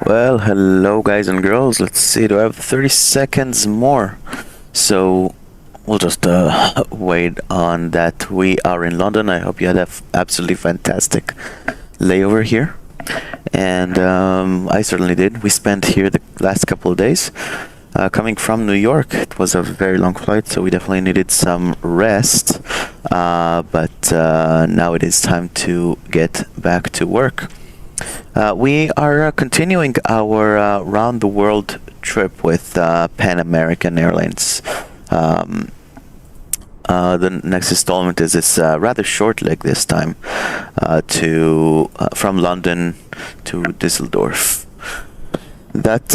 Well, hello guys and girls. Let's see, do I have 30 seconds more? So we'll just wait on that. We are in London. I hope you had an absolutely fantastic layover here. And I certainly did. We spent here the last couple of days. Coming from New York, it was a very long flight, so we definitely needed some rest. But now it is time to get back to work. We are continuing our round the world trip with Pan American Airlines. The next installment is this rather short leg this time, from London to Dusseldorf. That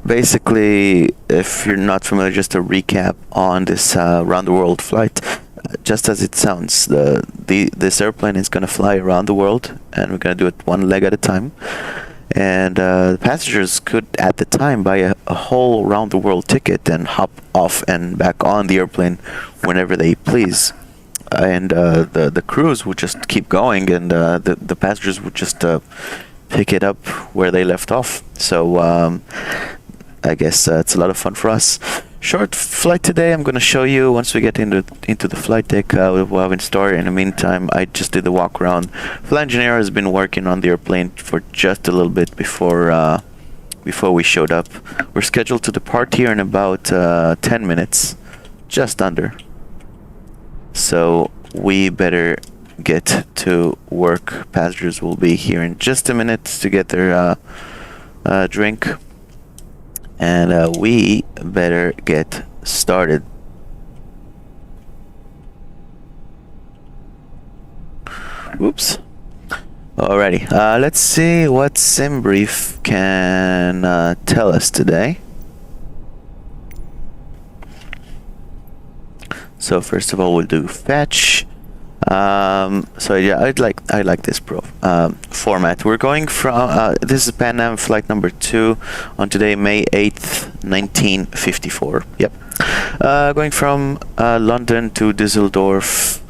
basically, if you're not familiar, just a recap on this round the world flight. Just as it sounds, this airplane is going to fly around the world, and we're going to do it one leg at a time. And the passengers could, at the time, buy a whole round-the-world ticket and hop off and back on the airplane whenever they please. And the cruise would just keep going, and the passengers would just pick it up where they left off. So I guess it's a lot of fun for us. Short flight today. I'm going to show you once we get into the flight deck what we have in store. In the meantime, I just did the walk around. Flight engineer has been working on the airplane for just a little bit before we showed up. We're scheduled to depart here in about 10 minutes, just under. So we better get to work. Passengers will be here in just a minute to get their drink. And we better get started. Oops. Alrighty. Let's see what SimBrief can tell us today. So first of all, we'll do fetch. So yeah, I like this format. We're going from this is Pan Am flight number 2 on today, May 8th, 1954. Yep. Going from London to Dusseldorf.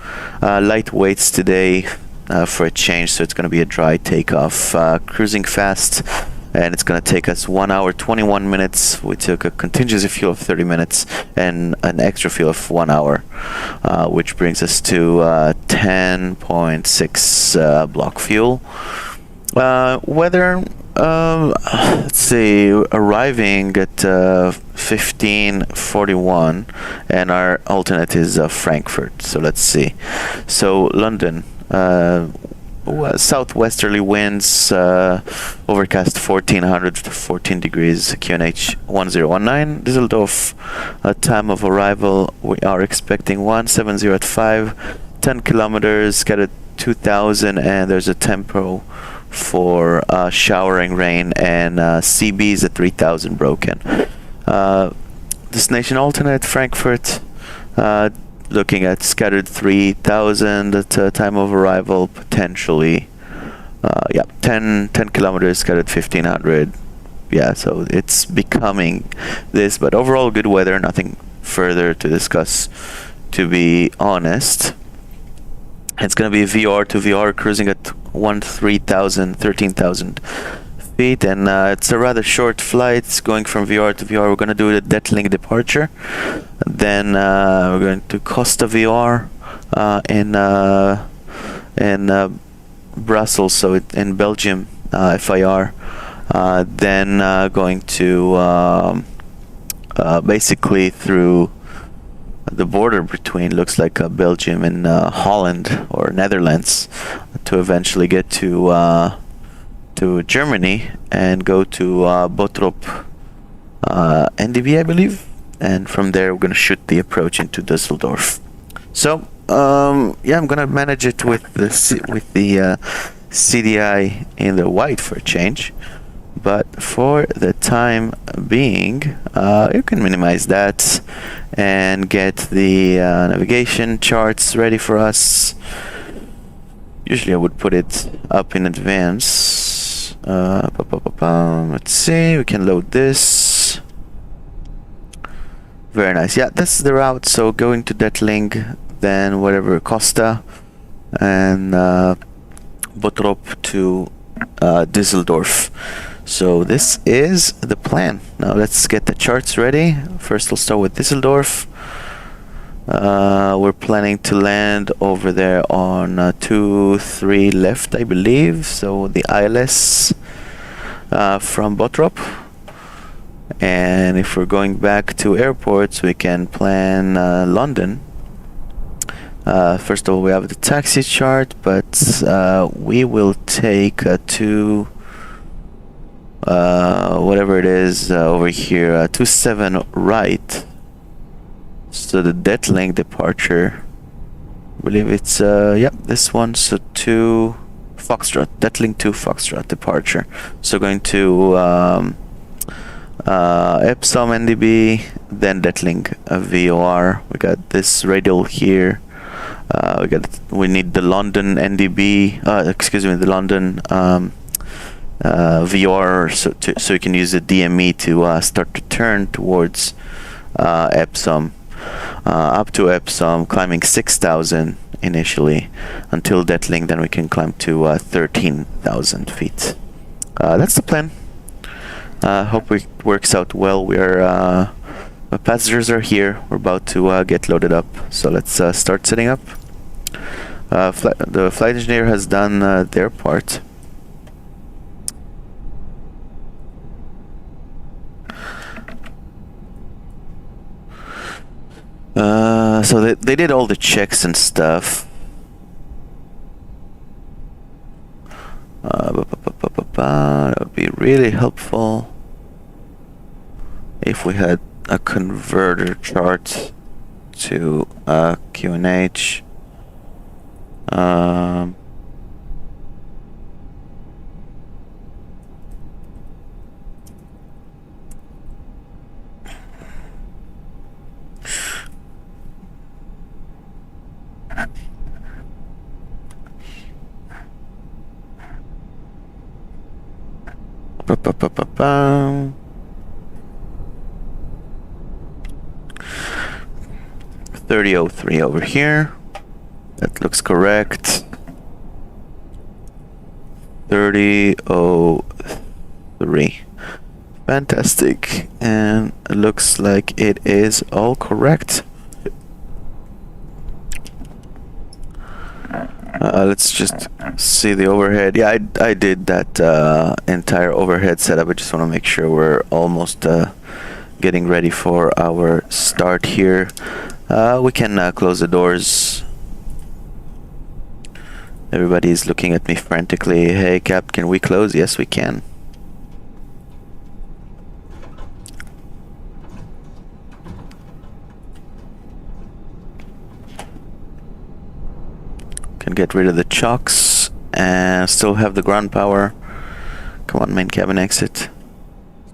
Light weights today for a change, so it's going to be a dry takeoff. Cruising fast, and it's going to take us 1 hour 21 minutes. We took a contingency fuel of 30 minutes and an extra fuel of 1 hour, which brings us to 10.6 block fuel. Weather, let's see, arriving at 15:41, and our alternate is Frankfurt. So let's see. So London, southwesterly winds, overcast 1400 to 14 degrees, QNH 1019. Dusseldorf, time of arrival, we are expecting 170 at 5, 10 kilometers, scattered 2000, and there's a tempo for showering rain, and CBs at 3000 broken. Destination alternate, Frankfurt, looking at scattered 3000 at time of arrival, potentially 10 kilometers, scattered 1500. Yeah, so it's becoming this, but overall good weather, nothing further to discuss, to be honest. It's going to be VR to VR, cruising at 13,000 feet, and it's a rather short flight. Going from VR to VR, we're going to do the Detling departure. Then we're going to Costa VR in Brussels, so in Belgium, FIR. Then going to basically through the border between, looks like Belgium and Holland or Netherlands, to eventually get to Germany and go to Bottrop, NDB, I believe, and from there we're gonna shoot the approach into Dusseldorf. So yeah, I'm gonna manage it with the CDI in the white for a change, but for the time being, you can minimize that and get the navigation charts ready for us. Usually I would put it up in advance. Let's see, we can load this. Very nice. Yeah, this is the route. So going to Detling, then whatever Costa, and Bottrop to Dusseldorf. So this is the plan. Now let's get the charts ready. First we'll start with Dusseldorf. We're planning to land over there on 2-3 left, I believe. So the ILS from Bottrop. And if we're going back to airports, we can plan London. First of all, we have the taxi chart, but we will take to whatever it is over here, 27 right. So the Detling departure, I believe it's yep, this one. So to Foxtrot, Detling to Foxtrot departure. So going to Epsom NDB, then Detling VOR. We got this radial here. We need the London NDB. Excuse me, the London VOR, so you can use the DME to start to turn towards Epsom. Up to Epsom, climbing 6,000 initially until Detling, then we can climb to 13,000 feet. That's the plan. Hope it works out well. The passengers are here. We're about to get loaded up, so let's start setting up. The flight engineer has done their part. So they did all the checks and stuff. That would be really helpful if we had a converter chart to QNH. Ba-ba-ba-ba-bam. 3003 over here. That looks correct. 3003. Fantastic. And it looks like it is all correct. Let's just see the overhead. Yeah, I did that entire overhead setup. I just want to make sure we're almost getting ready for our start here. We can close the doors. Everybody's looking at me frantically. Hey, Cap, can we close? Yes, we can. Can get rid of the chocks and still have the ground power. Come on, main cabin exit.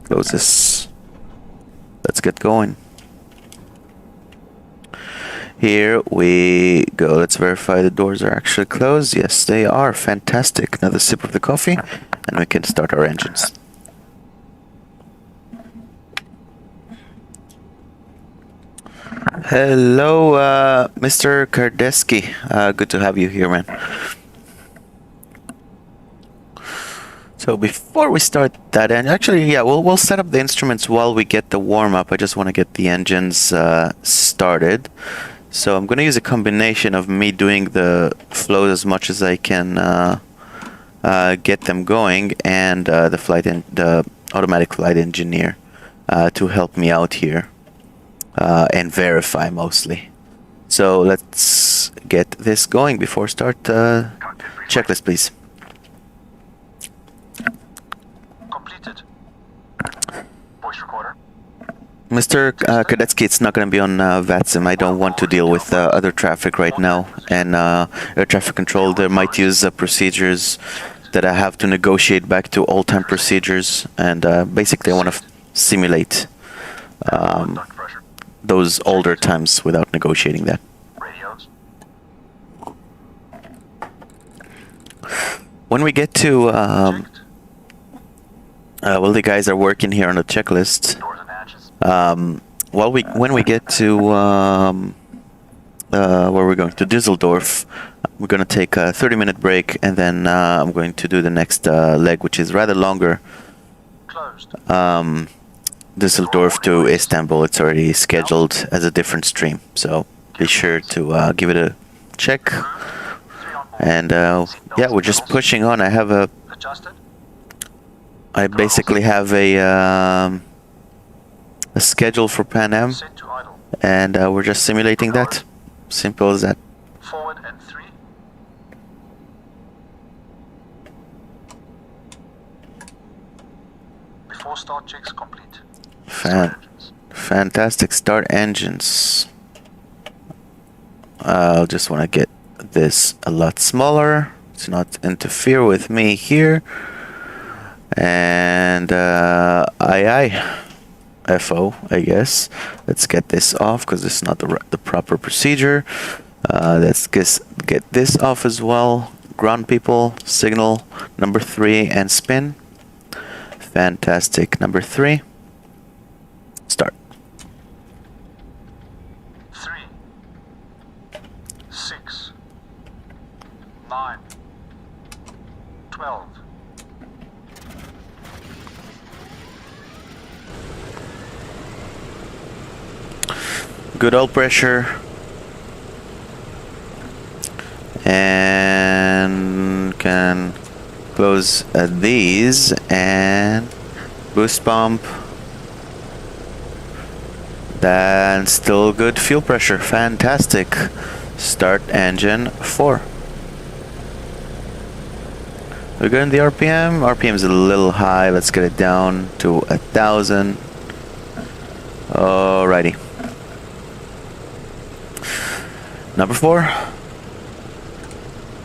Close this. Let's get going. Here we go. Let's verify the doors are actually closed. Yes, they are. Fantastic. Another sip of the coffee and we can start our engines. Hello, Mr. Kardesky. Good to have you here, man. So before we start that, and actually, yeah, we'll set up the instruments while we get the warm up. I just want to get the engines started. So I'm going to use a combination of me doing the flows as much as I can get them going, and the automatic flight engineer to help me out here. And verify mostly. So let's get this going before start. Checklist, please. Completed. Voice recorder. Mr. Kadetsky, it's not going to be on VATSIM. I don't want to deal with other traffic right now. And air traffic control, they might use procedures that I have to negotiate back to all-time procedures. And basically I want to simulate those older times without negotiating that. Radios. When we get to well, the guys are working here on the checklist. Doors and hatches. When we get to where we're going to Dusseldorf, we're gonna take a 30-minute break, and then I'm going to do the next leg, which is rather longer. Closed. Dusseldorf to Istanbul. It's already scheduled as a different stream, so be sure to give it a check. 3 on board. And yeah, we're just pushing on. Adjusted. I basically have a schedule for Pan Am, Set to idle. and we're just simulating that. Simple as that. Forward and 3. Before start checks complete. Start engines. Fantastic. Start engines. I'll just want to get this a lot smaller to not interfere with me here. And FO, I guess. Let's get this off because it's not the proper procedure. Let's get this off as well. Ground people, signal number 3, and spin. Fantastic. Number 3. Start. 3, 6, 9, 12. Good oil pressure. And can close these and boost pump. Then still good fuel pressure. Fantastic. Start engine 4. We're good in the RPM. RPM is a little high. Let's get it down to 1,000. Alrighty. Number 4.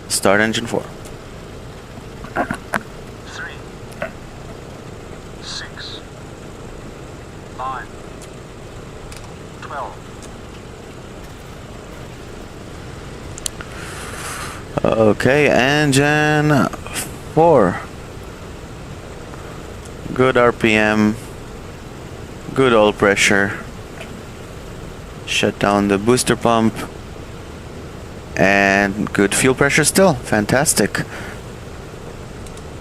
Start engine 4. 3, 6, 9, 12. Okay, engine 4. Good RPM. Good oil pressure. Shut down the booster pump. And good fuel pressure still. Fantastic.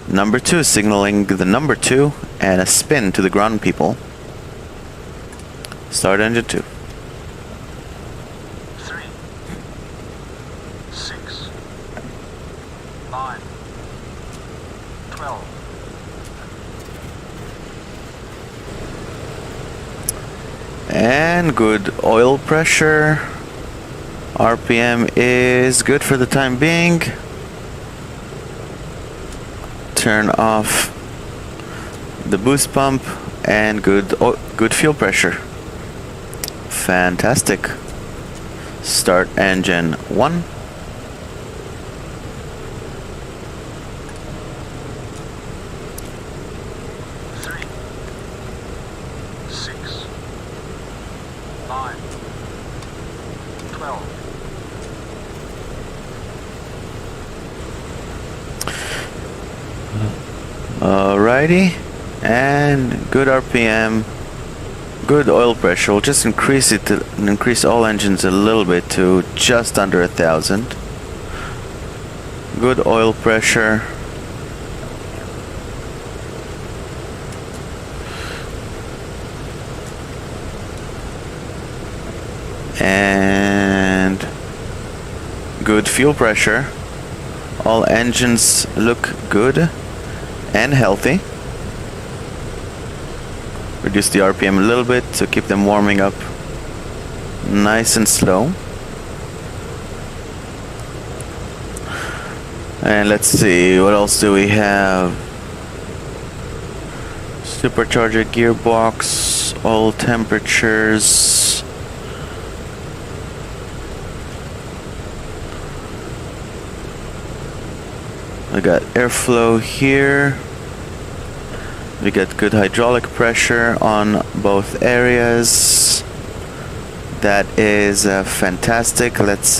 Number 2, signaling the number 2 and a spin to the ground people. Start engine 2. 3, 6, 9, 12. And good oil pressure. RPM is good for the time being. Turn off the boost pump and good fuel pressure. Fantastic. Start engine 1. 3, 6, 9, 12. Alrighty, and good RPM, good oil pressure. We'll just increase all engines a little bit to just under 1,000. Good oil pressure. And good fuel pressure. All engines look good and healthy. Reduce the RPM a little bit to keep them warming up nice and slow. And let's see, what else do we have? Supercharger gearbox, oil temperatures. I got airflow here. We got good hydraulic pressure on both areas. That is fantastic. Let's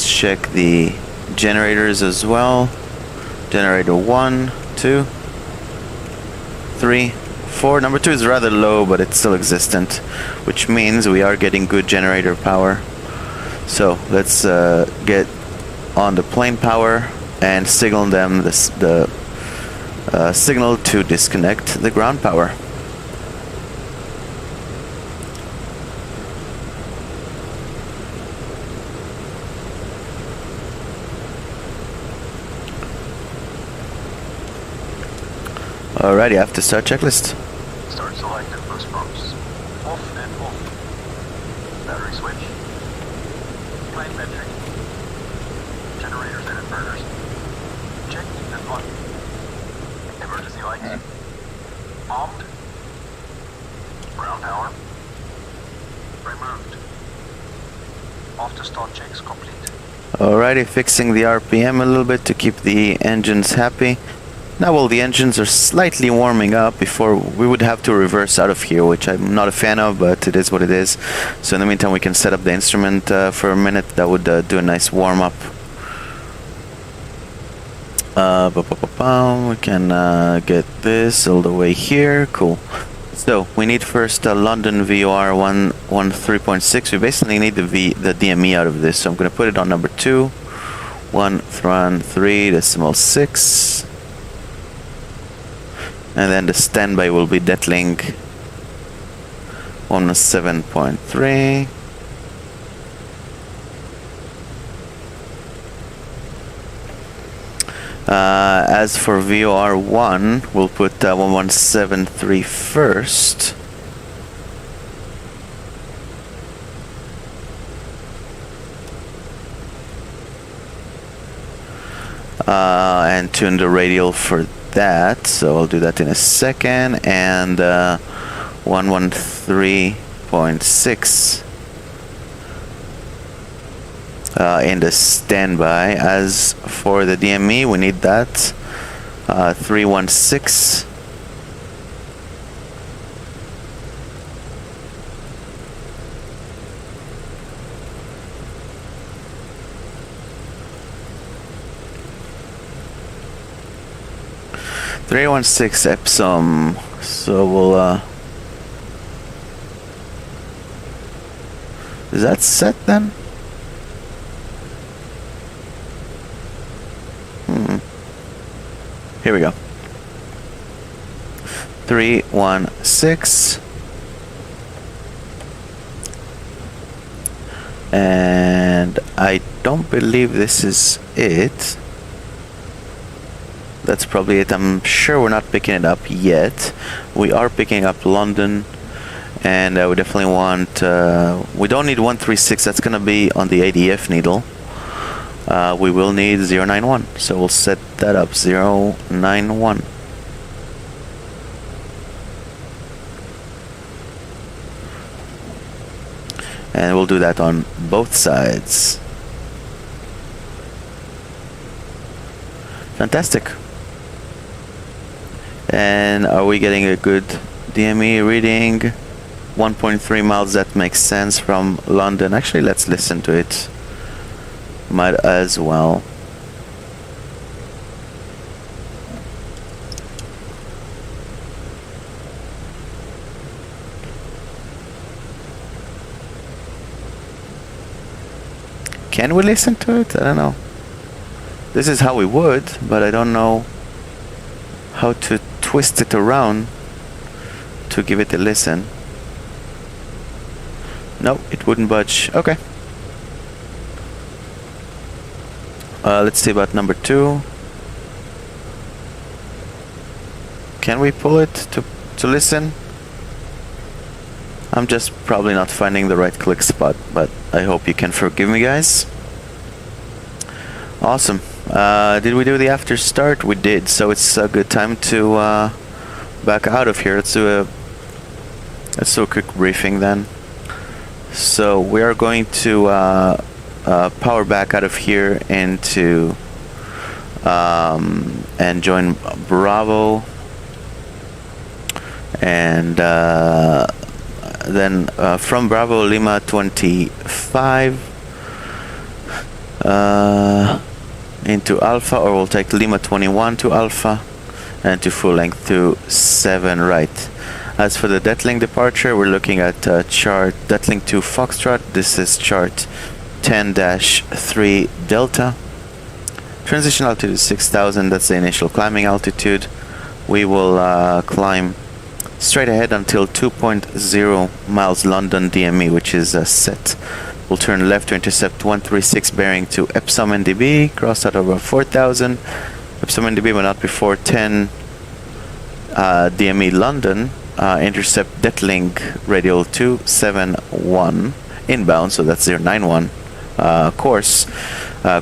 check the generators as well. Generator 1, 2, 3, 4. Number 2 is rather low, but it's still existent, which means we are getting good generator power. So let's get on the plane power and signal them the signal to disconnect the ground power. Alrighty, after start checklist. Start selected boost pumps. Off and off. Battery switch. Plane metric. Generators and inverters. Check and on. Emergency lights. Armed. Ground power. Removed. After start checks complete. Alrighty, fixing the RPM a little bit to keep the engines happy. Now, while the engines are slightly warming up before we would have to reverse out of here, which I'm not a fan of, but it is what it is. So in the meantime, we can set up the instrument for a minute. That would do a nice warm up. We can get this all the way here. Cool. So we need first London VOR 113.6. We basically need the DME out of this. So I'm going to put it on number 2, 113.6. And then the standby will be detlink 107.3. As for VOR1, we'll put 1173 first. And tune the radial for that, so I'll do that in a second. And 113.6 in the standby. As for the DME, we need that 316. Epsom. So we'll is that set then? Here we go. 316. And I don't believe this is it. That's probably it. I'm sure we're not picking it up yet. We are picking up London, and we definitely want we don't need 136. That's gonna be on the ADF needle. We will need 091, so we'll set that up. 091. And we'll do that on both sides. Fantastic. And are we getting a good DME reading? 1.3 miles, that makes sense from London. Actually, let's listen to it. Might as well. Can we listen to it? I don't know. This is how we would, but I don't know how to twist it around to give it a listen. No, it wouldn't budge. Okay. Let's see about number 2. Can we pull it to listen? I'm just probably not finding the right click spot, but I hope you can forgive me, guys. Awesome. Did we do the after start? We did, so it's a good time to back out of here. Let's do a quick briefing then. So we are going to power back out of here into and join Bravo, and then from Bravo Lima 25 into Alpha, or we'll take Lima 21 to Alpha and to full length to 7 right. As for the detlink departure, we're looking at chart detlink to Foxtrot. This is chart 10-3 Delta. Transition altitude is 6,000. That's the initial climbing altitude. We will climb straight ahead until 2.0 miles London DME, which is set. We'll turn left to intercept 136 bearing to Epsom NDB, cross at over 4,000. Epsom NDB will not before 10 DME London. Intercept Detling radial 271 inbound, so that's 091 course.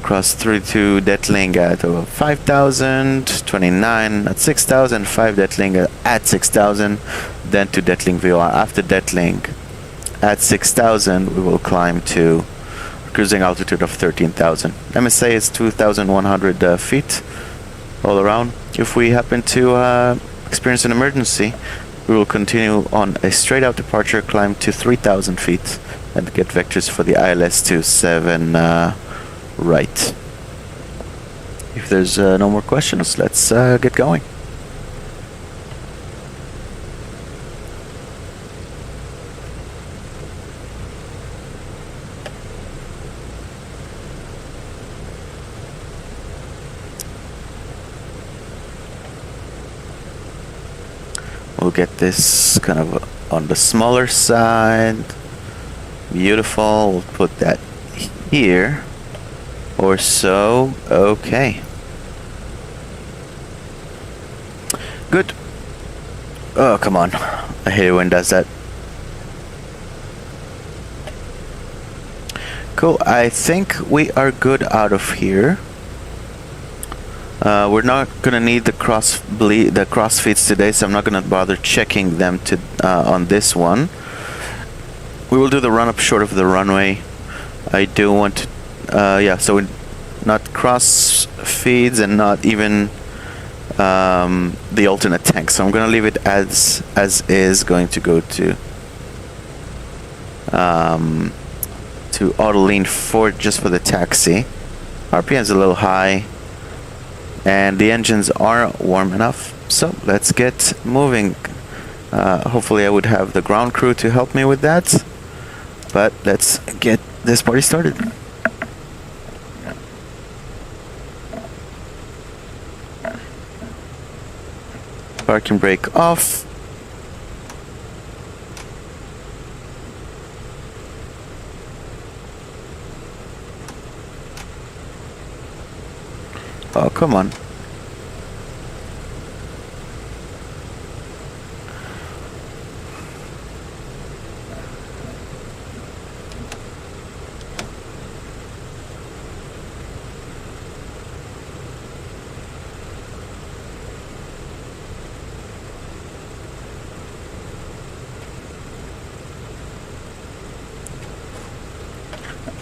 Cross through to Detling at over 5,000, 29 at 6,000, 5 Detling at 6,000, then to Detling VOR. After Detling at 6,000, we will climb to cruising altitude of 13,000. MSA is 2,100 feet all around. If we happen to experience an emergency, we will continue on a straight out departure, climb to 3,000 feet, and get vectors for the ILS to 7 right. If there's no more questions, let's get going. We'll get this kind of on the smaller side. Beautiful. We'll put that here or so. Okay. Good. Oh, come on. I hate it when it does that. Cool. I think we are good out of here. We're not gonna need the cross feeds today, so I'm not gonna bother checking them to on this one. We will do the run up short of the runway. I do want to, yeah. So we not cross feeds and not even the alternate tank. So I'm gonna leave it as is. Going to go to auto lean 4 just for the taxi. RPM is a little high. And the engines are warm enough, so let's get moving. Hopefully I would have the ground crew to help me with that, but let's get this party started. Parking brake off. Oh, come on.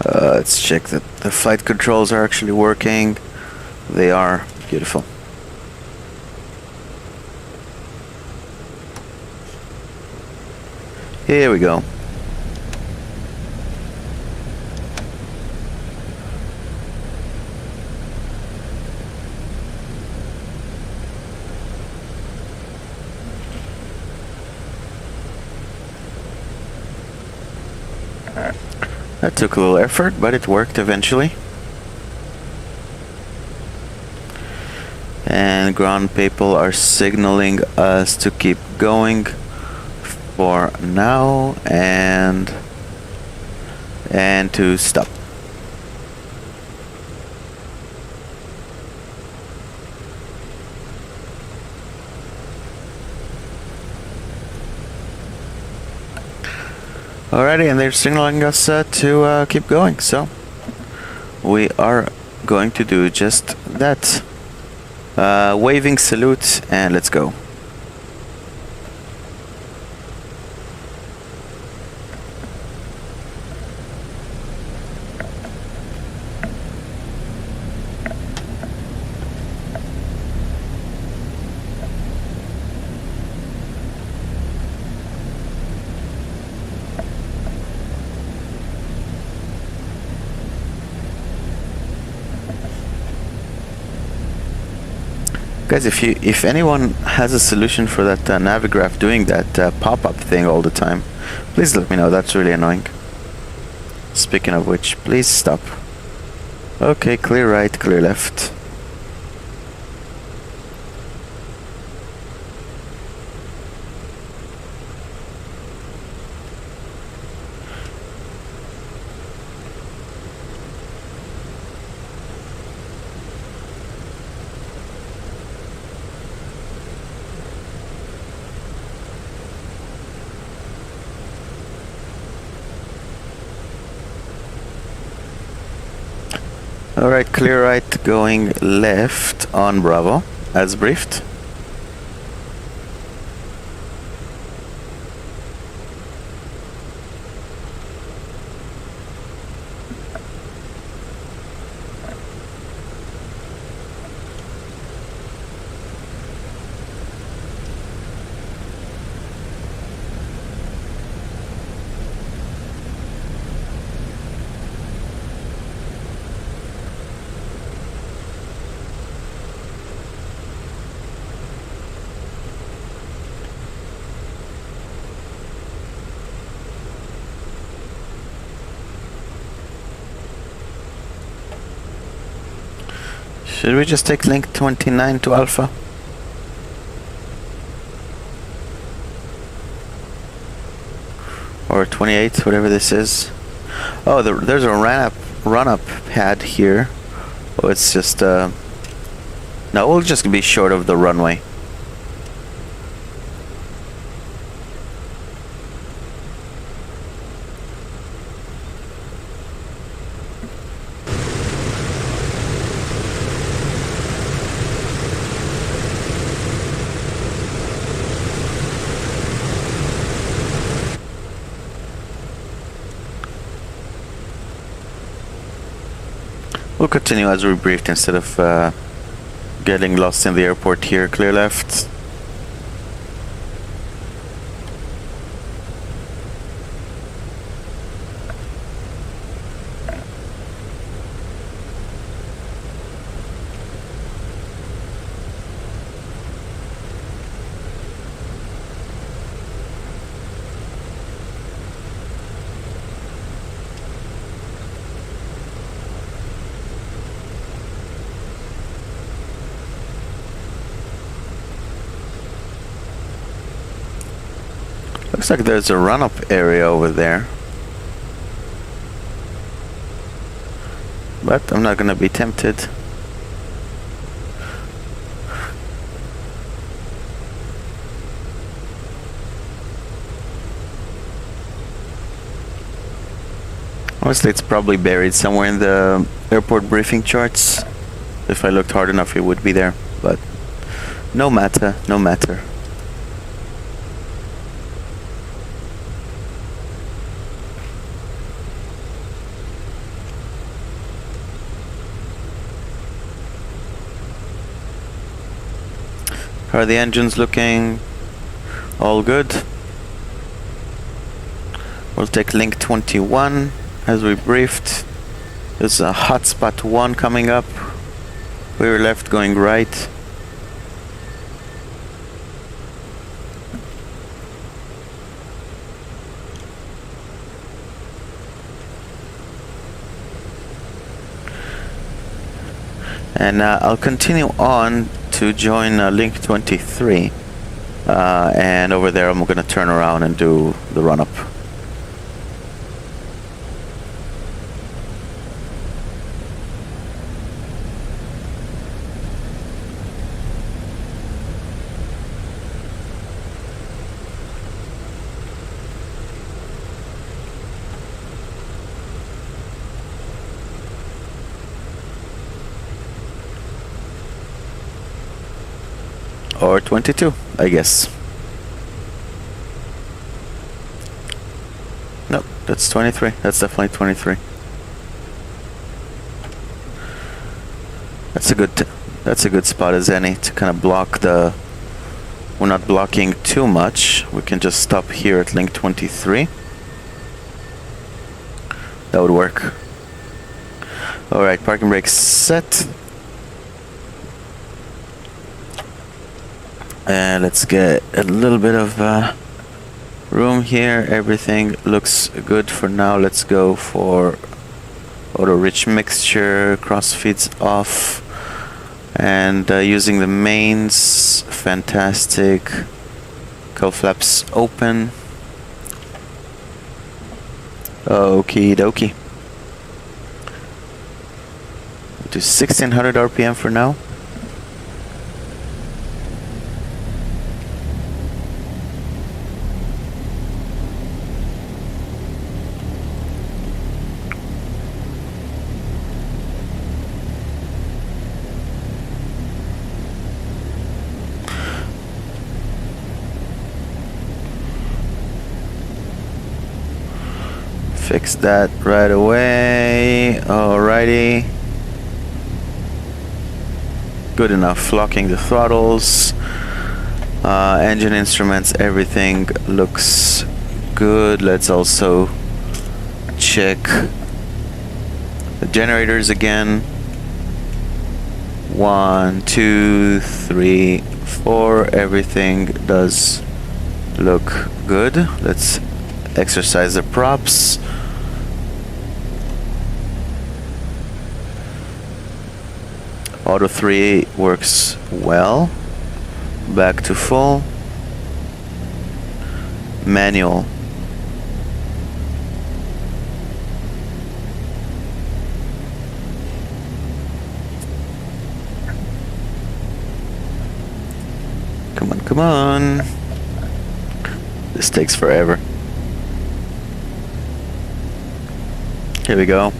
Let's check that the flight controls are actually working. They are. Beautiful. Here we go. That took a little effort, but it worked eventually. And ground people are signaling us to keep going for now and to stop. Alrighty, and they're signaling us to keep going, so we are going to do just that. Waving salute, and let's go. Guys, if anyone has a solution for that Navigraph doing that pop-up thing all the time, please let me know. That's really annoying. Speaking of which, please stop. Okay, clear right, clear left. Alright, clear right going left on Bravo, as briefed. Should we just take link 29 to Alpha? Or 28, whatever this is. Oh, there's a run-up pad here. Oh, it's just no, we'll just be short of the runway. We'll continue as we briefed instead of getting lost in the airport here. Clear left. Looks like there's a run-up area over there. But I'm not gonna be tempted. Honestly, it's probably buried somewhere in the airport briefing charts. If I looked hard enough, it would be there. But no matter, no matter. Are the engines looking all good? We'll take link 21 as we briefed. There's a hotspot 1 coming up. We're left going right. And I'll continue on to join link 23, and over there I'm gonna turn around and do the run-up. Or 22, I guess. Nope, that's 23. That's definitely 23. That's a good spot as any to kind of block the. We're not blocking too much. We can just stop here at link 23. That would work. All right, parking brakes set. And let's get a little bit of room here. Everything looks good for now. Let's go for auto rich mixture, cross feeds off, and using the mains, fantastic. Cowl flaps open. Okie dokie. Do 1600 RPM for now. fix that right away. Alrighty. Good enough. Locking the throttles. Engine instruments, everything looks good. Let's also check the generators again. 1, 2, 3, 4. Everything does look good. Let's exercise the props. Auto 3 works well. Back to full. Manual. Come on, come on. This takes forever. Here we go.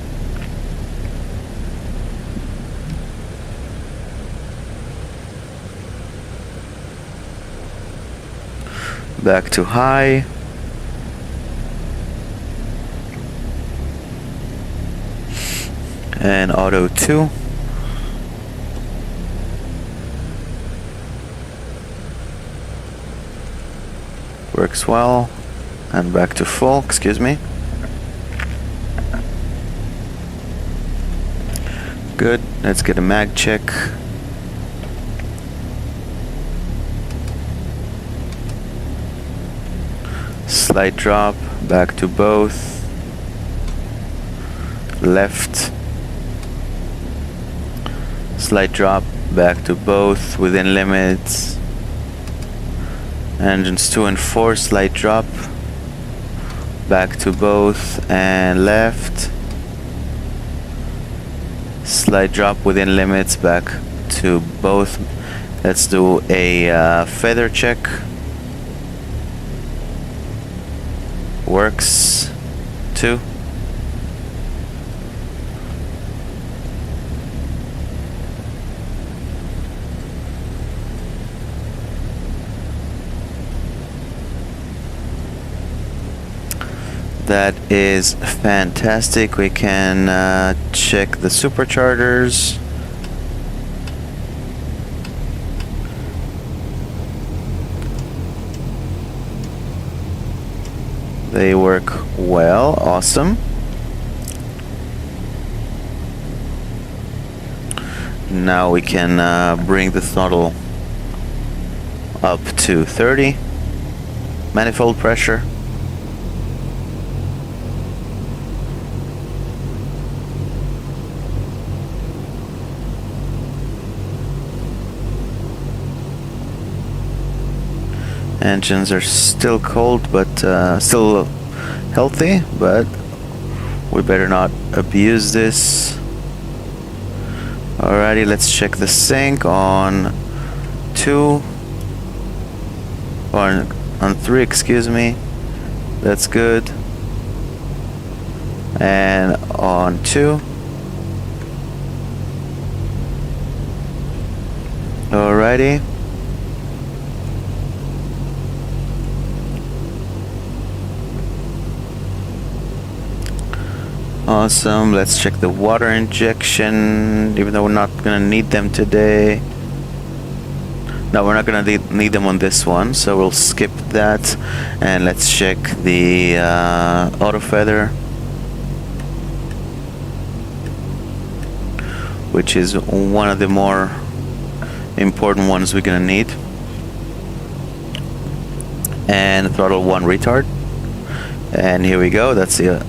Back to high. And auto 2. Works well. And back to full, excuse me. Good. Let's get a mag check. Slight drop, back to both. Left. Slight drop, back to both, within limits. Engines 2 and 4, slight drop. Back to both and left. Slight drop within limits, back to both. Let's do a feather check. Works. 2. That is fantastic. We can check the superchargers. They work well. Awesome. Now we can bring the throttle up to 30. Manifold pressure. Engines are still cold, but still healthy, but we better not abuse this. Alrighty, let's check the sync on 2 or on 3, excuse me. That's good. And on 2. Alrighty. Awesome. Let's check the water injection, even though we're not gonna need them today. No, we're not gonna need them on this one, so we'll skip that. And let's check the auto feather, which is one of the more important ones we're gonna need. And throttle 1 retard. And here we go. That's the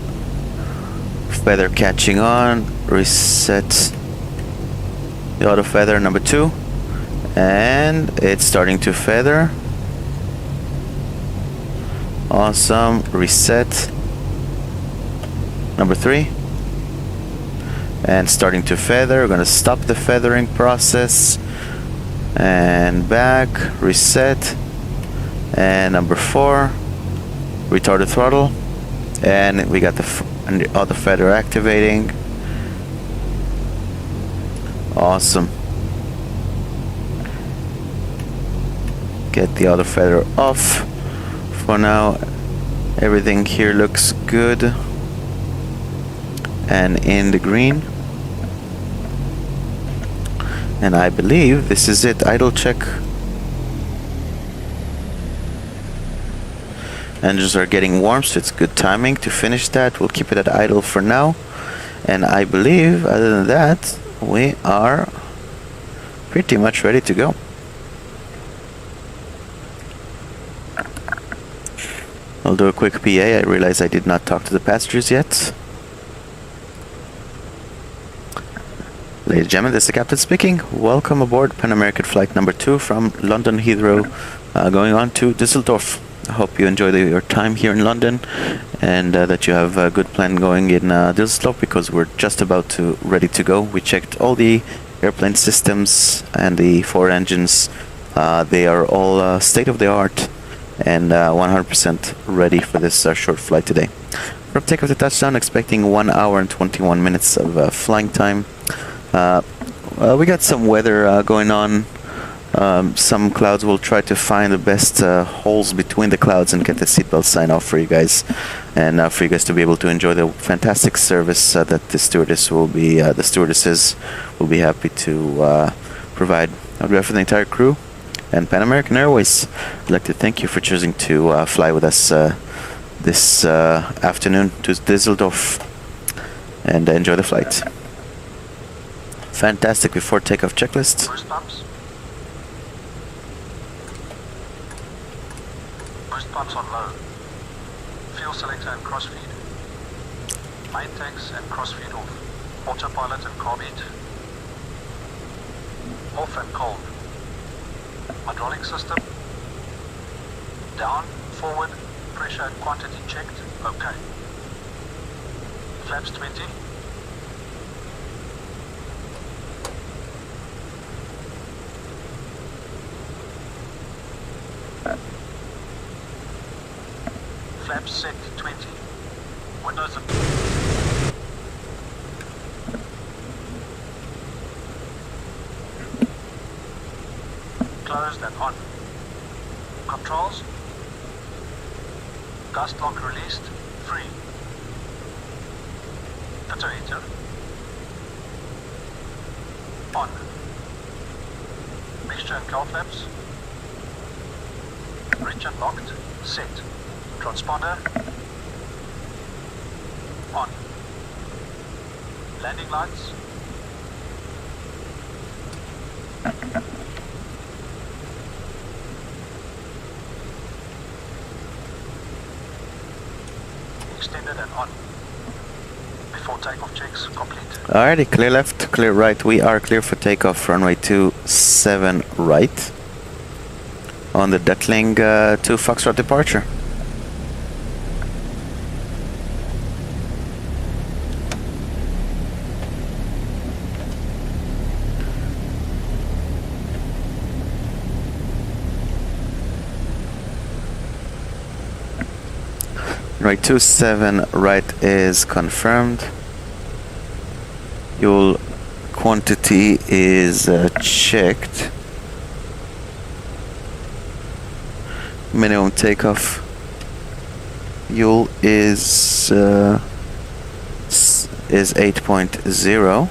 feather catching on. Reset the auto feather number 2, and it's starting to feather. Awesome. Reset number 3, and starting to feather. We're gonna stop the feathering process and back. Reset, and number 4, retarded throttle, and we got the auto feather activating. Awesome. Get the auto feather off. For now, everything here looks good. and in the green. And I believe this is it. Idle check. Engines are getting warm, so it's good timing to finish that. We'll keep it at idle for now. And I believe, other than that, we are pretty much ready to go. I'll do a quick PA. I realize I did not talk to the passengers yet. Ladies and gentlemen, this is the captain speaking. Welcome aboard Pan American flight number 2 from London Heathrow, going on to Dusseldorf. I hope you enjoy your time here in London, and that you have a good plan going in Dusseldorf, because we're just about to ready to go. We checked all the airplane systems and the 4 engines. They are all state-of-the-art and 100% ready for this short flight today. From takeoff to touchdown, expecting 1 hour and 21 minutes of flying time. We got some weather going on. Some clouds. Will try to find the best holes between the clouds and get the seatbelt sign off for you guys, and for you guys to be able to enjoy the fantastic service that the stewardesses will be happy to provide. On behalf of the entire crew and Pan American Airways, I'd like to thank you for choosing to fly with us this afternoon to Dusseldorf, and enjoy the flight. Fantastic before takeoff checklist. Boost pumps. Boost pumps on low. Fuel selector and crossfeed. Main tanks and crossfeed off. Autopilot and carb heat. Off and cold. Hydraulic system. Down, forward, pressure and quantity checked. Okay. Flaps 20. Flaps set 20. Windows up. Closed and on. Controls. Gust lock released. Free. Detonator. On. Mixture and cowl flaps. Bridge unlocked. Set. Transponder. On. Landing lights. Extended and on. Before takeoff checks complete. Alrighty, clear left, clear right. We are clear for takeoff. Runway 27 right. On the Duckling to Foxtrot departure. Runway 27 right is confirmed. Fuel quantity is checked. Minimum takeoff fuel is 8.0,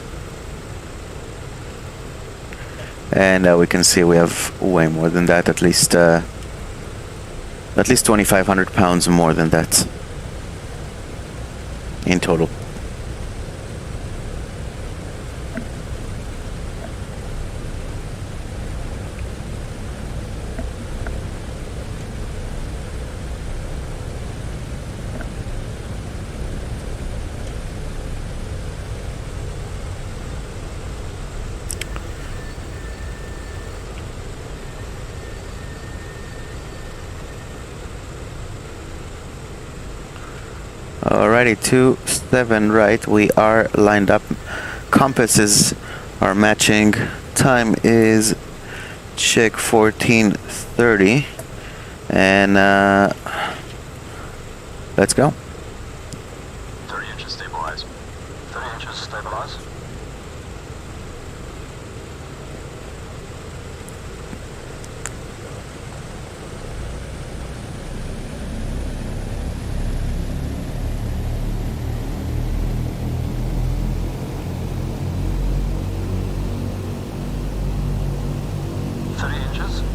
and we can see we have way more than that, at least 2,500 pounds more than that in total. Alrighty, 27 right, we are lined up. Compasses are matching. Time is check 14:30, and let's go. 30 inches stabilize. 30 inches stabilize.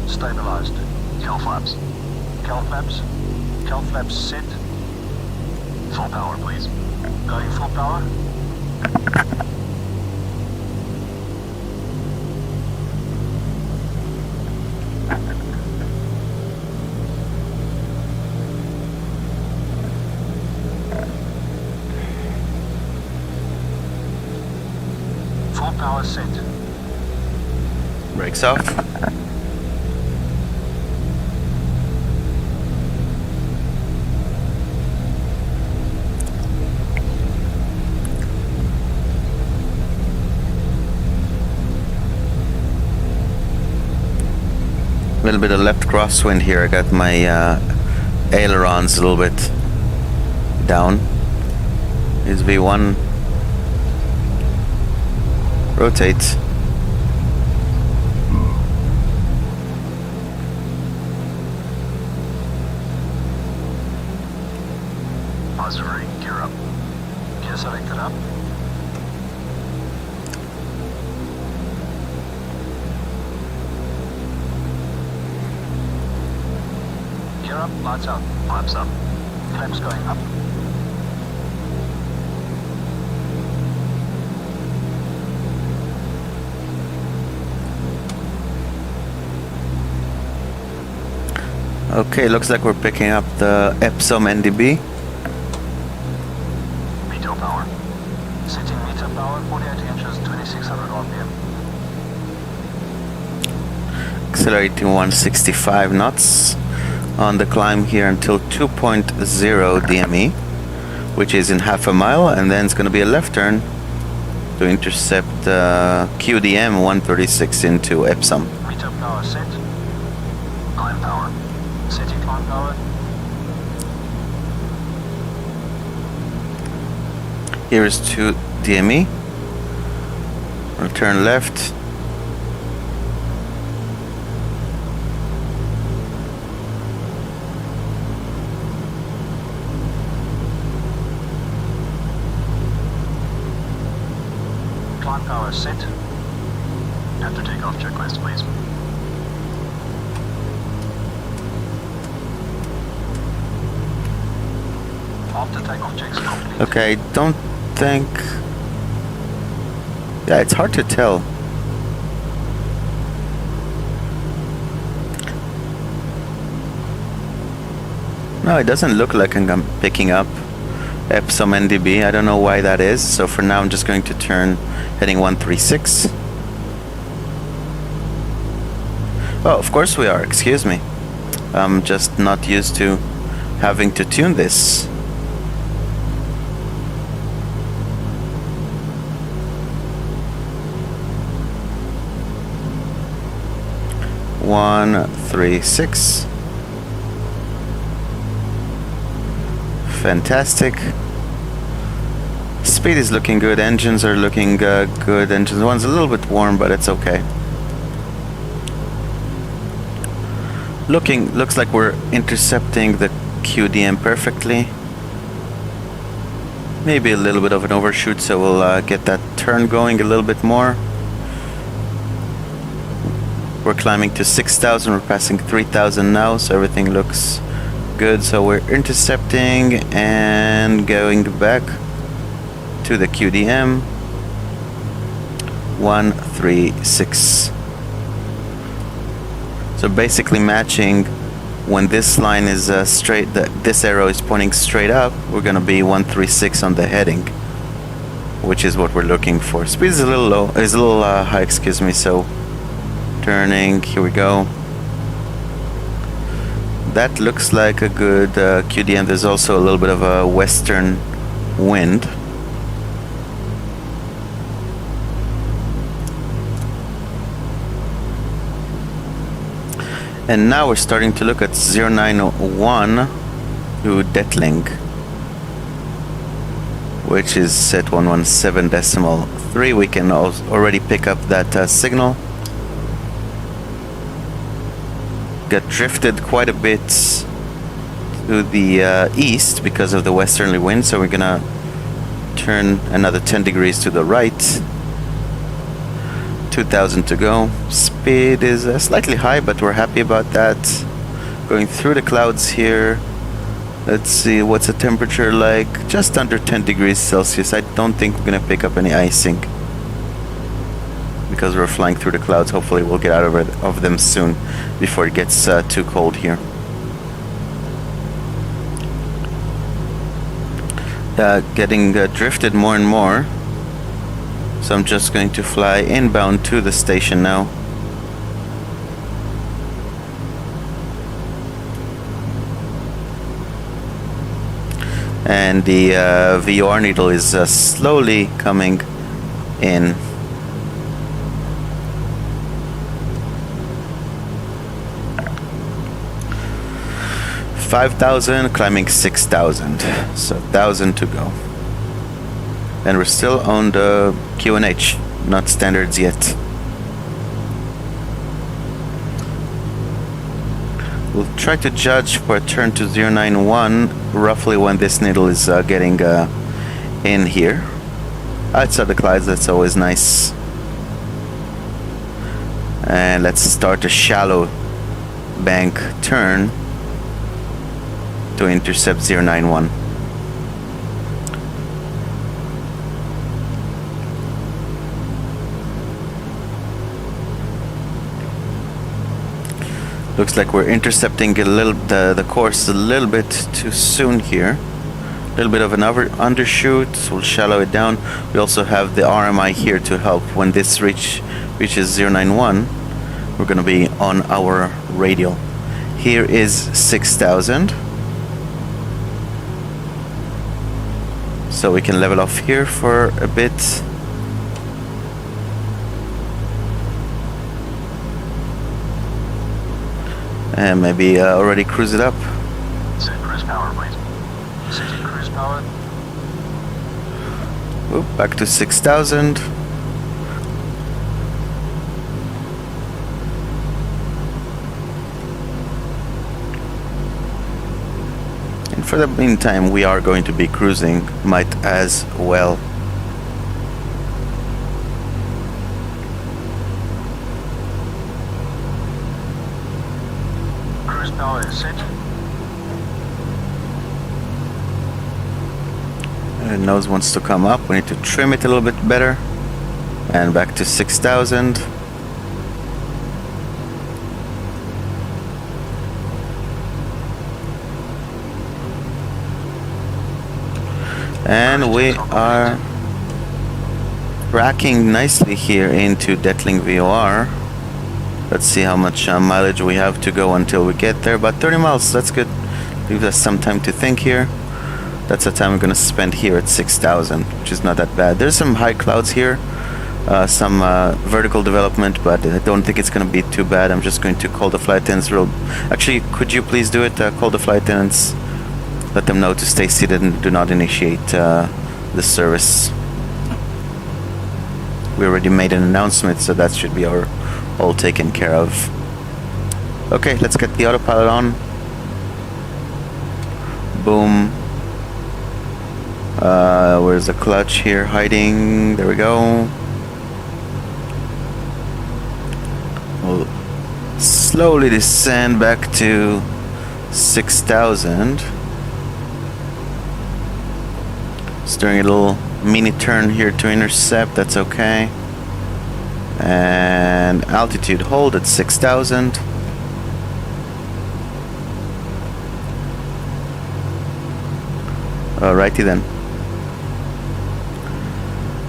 stabilized. Cal flaps. Cal flaps. Cal flaps set. Full power, please. Going full power. Full power set. Brakes off. A little bit of left crosswind here. I got my ailerons a little bit down. Here's V1. Rotate. Auxiliary, gear up. Gear selected up. Gear up, lights up, flaps up. Flaps going up. Okay, looks like we're picking up the Epsom NDB. Meter power. Setting meter power, 48 inches, 2600 RPM. Accelerating 165 knots on the climb here until 2.0 DME, which is in half a mile, and then it's going to be a left turn to intercept QDM 136 into Epsom. Meter power set. Climb power. Setting climb power. Here is 2 DME. We'll turn left. Climb power set. After takeoff checklist, please. After takeoff checks complete. Okay, don't think... Yeah, it's hard to tell. No, it doesn't look like I'm picking up Epsom NDB. I don't know why that is. So for now, I'm just going to turn heading 136. Oh, of course we are. Excuse me. I'm just not used to having to tune this. One, 3, 6. Fantastic. Speed is looking good. Engines are looking good. Engine one's a little bit warm, but it's okay. Looks like we're intercepting the QDM perfectly. Maybe a little bit of an overshoot, so we'll get that turn going a little bit more. We're climbing to 6,000. We're passing 3,000 now, so everything looks good. So we're intercepting and going back to the QDM 136. So basically matching when this line is straight, this arrow is pointing straight up, we're gonna be 136 on the heading, which is what we're looking for. Speed is a little low, is a little high, excuse me. So turning, here we go. That looks like a good QDM. There's also a little bit of a western wind. And now we're starting to look at 091 to Detling, which is set 117.3. We can already pick up that signal. Got drifted quite a bit to the east because of the westerly wind, so we're gonna turn another 10 degrees to the right. 2,000 to go. Speed is slightly high, but we're happy about that. Going through the clouds here. Let's see, what's the temperature like? Just under 10 degrees Celsius. I don't think we're gonna pick up any icing because we're flying through the clouds. Hopefully we'll get out of them soon before it gets too cold here. Getting drifted more and more. So I'm just going to fly inbound to the station now. And the VOR needle is slowly coming in. $5,000, climbing 6,000, so 1,000 to go. And we're still on the QNH, not standards yet. We'll try to judge for a turn to 091 roughly when this needle is getting in here. Outside the clouds, that's always nice. And let's start a shallow bank turn to intercept 091. Looks like we're intercepting the course a little bit too soon here. A little bit of an undershoot, so we'll shallow it down. We also have the RMI here to help when this reaches 091. We're gonna be on our radial. Here is 6,000. So we can level off here for a bit. And maybe already cruise it up. Set cruise power, please. Setting cruise power. Oop, back to 6,000. And for the meantime, we are going to be cruising, might as well. Cruise power is set. And nose wants to come up. We need to trim it a little bit better. And back to 6,000. And we are racking nicely here into Detling VOR. Let's see how much mileage we have to go until we get there. About 30 miles, that's good. Leaves us some time to think here. That's the time we're going to spend here at 6,000, which is not that bad. There's some high clouds here, some vertical development, but I don't think it's going to be too bad. I'm just going to call the flight attendants Actually, could you please do it? Call the flight attendants. Let them know to stay seated and do not initiate the service. We already made an announcement, so that should be all taken care of. Okay, let's get the autopilot on. Boom. Where's the clutch here hiding? There we go. We'll slowly descend back to 6,000. Just doing a little mini turn here to intercept, that's okay. And altitude hold at 6,000. Alrighty then.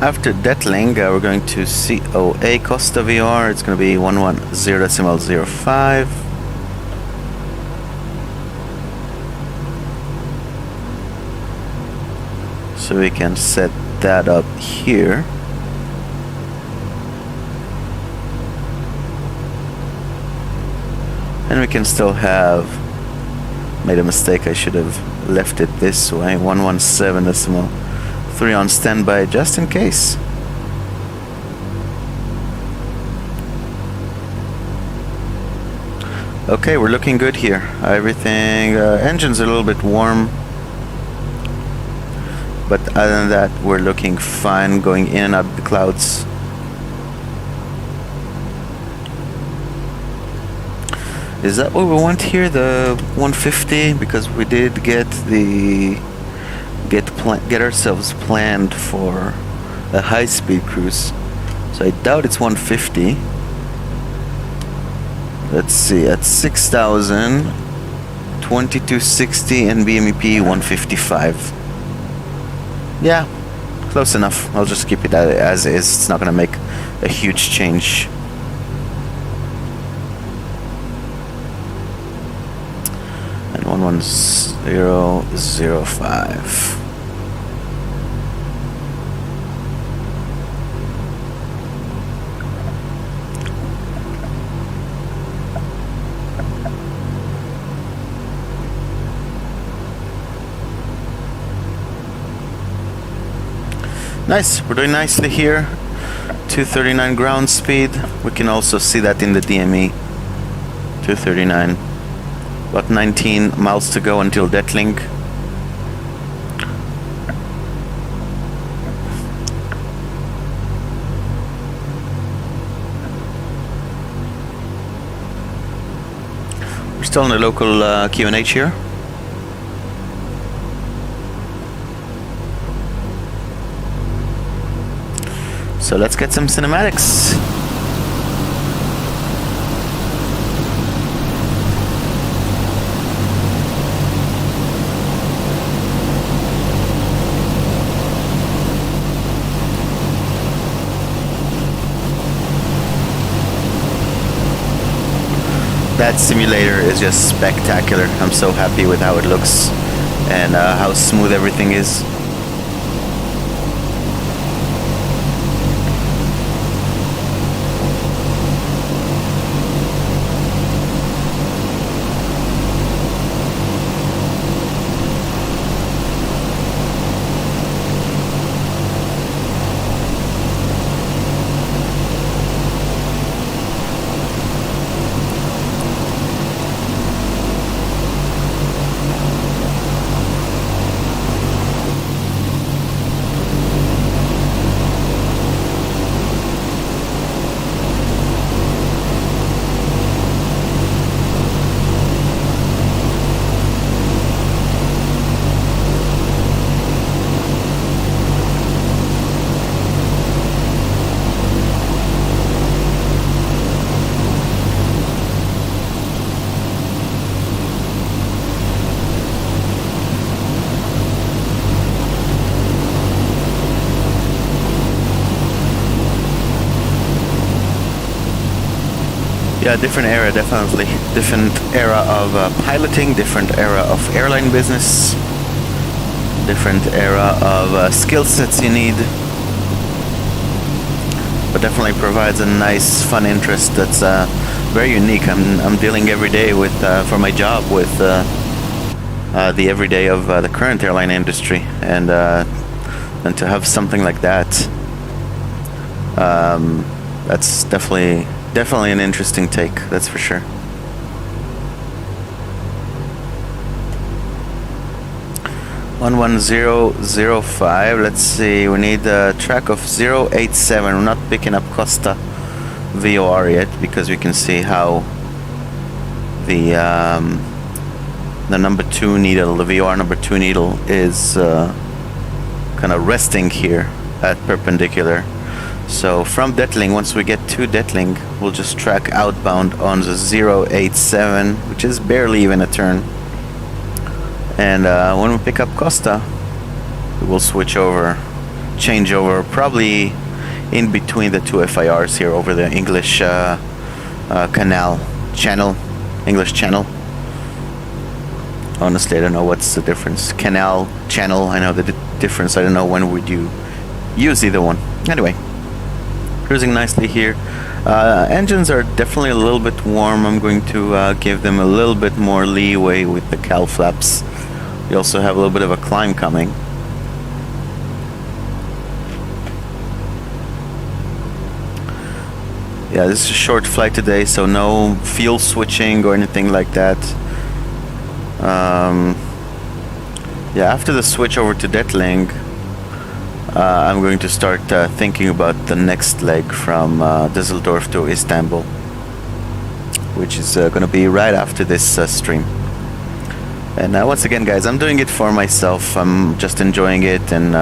After Detling, we're going to COA Costa VR. It's going to be 110.05. So we can set that up here. And we can still have made a mistake. I should have left it this way. 117.3 on standby just in case. Okay, we're looking good here. Everything, engine's a little bit warm. But other than that, we're looking fine going in and out of the clouds. Is that what we want here, the 150? Because we did get the get ourselves planned for a high-speed cruise, so I doubt it's 150. Let's see, at 6,000, 2260 and BMEP 155. Yeah, close enough. I'll just keep it as is. It's not gonna make a huge change. And 11005. Nice, we're doing nicely here. 239 ground speed. We can also see that in the DME. 239. About 19 miles to go until Detling. We're still in the local QNH here. So let's get some cinematics. That simulator is just spectacular. I'm so happy with how it looks and how smooth everything is. Yeah, different era, definitely. Different era of piloting, different era of airline business, different era of skill sets you need. But definitely provides a nice, fun interest that's very unique. I'm dealing every day with, for my job, with the everyday of the current airline industry, and to have something like that, that's definitely an interesting take, that's for sure. One 11005. Let's see. We need a track of 087. We're not picking up Costa VOR yet because we can see how the number 2 needle, the VOR number 2 needle, is kind of resting here at perpendicular. So from Detling, once we get to Detling, we'll just track outbound on the 087, which is barely even a turn. And when we pick up Costa, we will switch over, change over, probably in between the two FIRs here over the English English channel. Honestly, I don't know what's the difference. Canal, channel, I know the difference. I don't know when would you use either one. Anyway. Cruising nicely here. Engines are definitely a little bit warm. I'm going to give them a little bit more leeway with the cowl flaps. We also have a little bit of a climb coming. Yeah, this is a short flight today, so no fuel switching or anything like that. Yeah, after the switch over to Detling, I'm going to start thinking about the next leg from Dusseldorf to Istanbul, which is going to be right after this stream. And once again, guys, I'm doing it for myself. I'm just enjoying it, and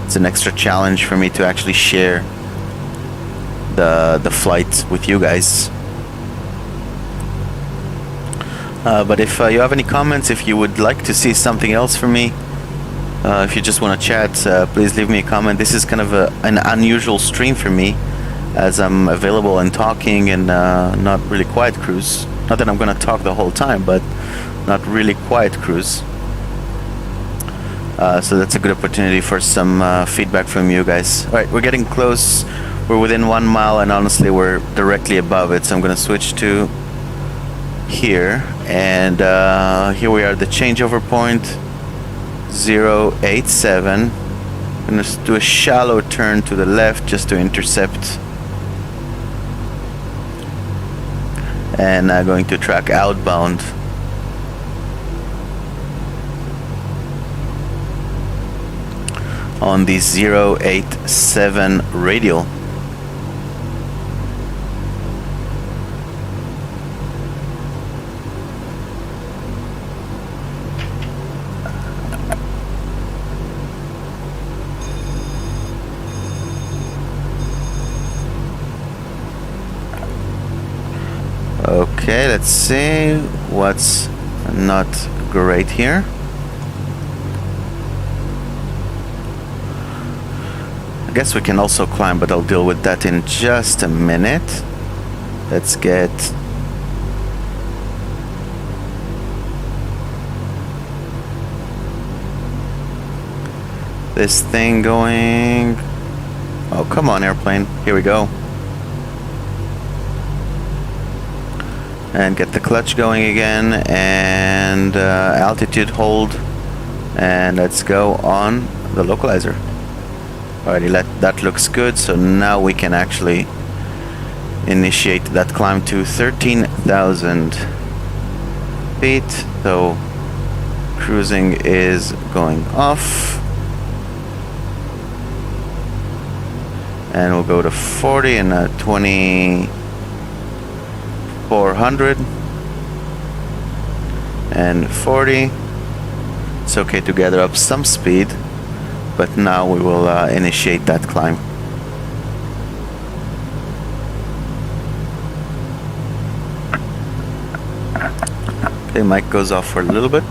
it's an extra challenge for me to actually share the flight with you guys. But if you have any comments, if you would like to see something else from me, if you just want to chat, please leave me a comment. This is kind of an unusual stream for me, as I'm available and talking, and not really quiet cruise. Not that I'm going to talk the whole time, but not really quiet cruise. So that's a good opportunity for some feedback from you guys. Alright, we're getting close. We're within 1 mile, and honestly we're directly above it, so I'm going to switch to here, and here we are, the changeover point 087. I'm going to do a shallow turn to the left just to intercept, and going to track outbound. On the 087 radial. Okay, let's see what's not great here. I guess we can also climb, but I'll deal with that in just a minute. Let's get this thing going. Oh, come on, airplane. Here we go. And get the clutch going again, and altitude hold, and let's go on the localizer. Alrighty, that looks good. So now we can actually initiate that climb to 13,000 feet. So cruising is going off, and we'll go to 40 and 2400 and 40. It's okay to gather up some speed, but now we will initiate that climb. Okay, mic goes off for a little bit.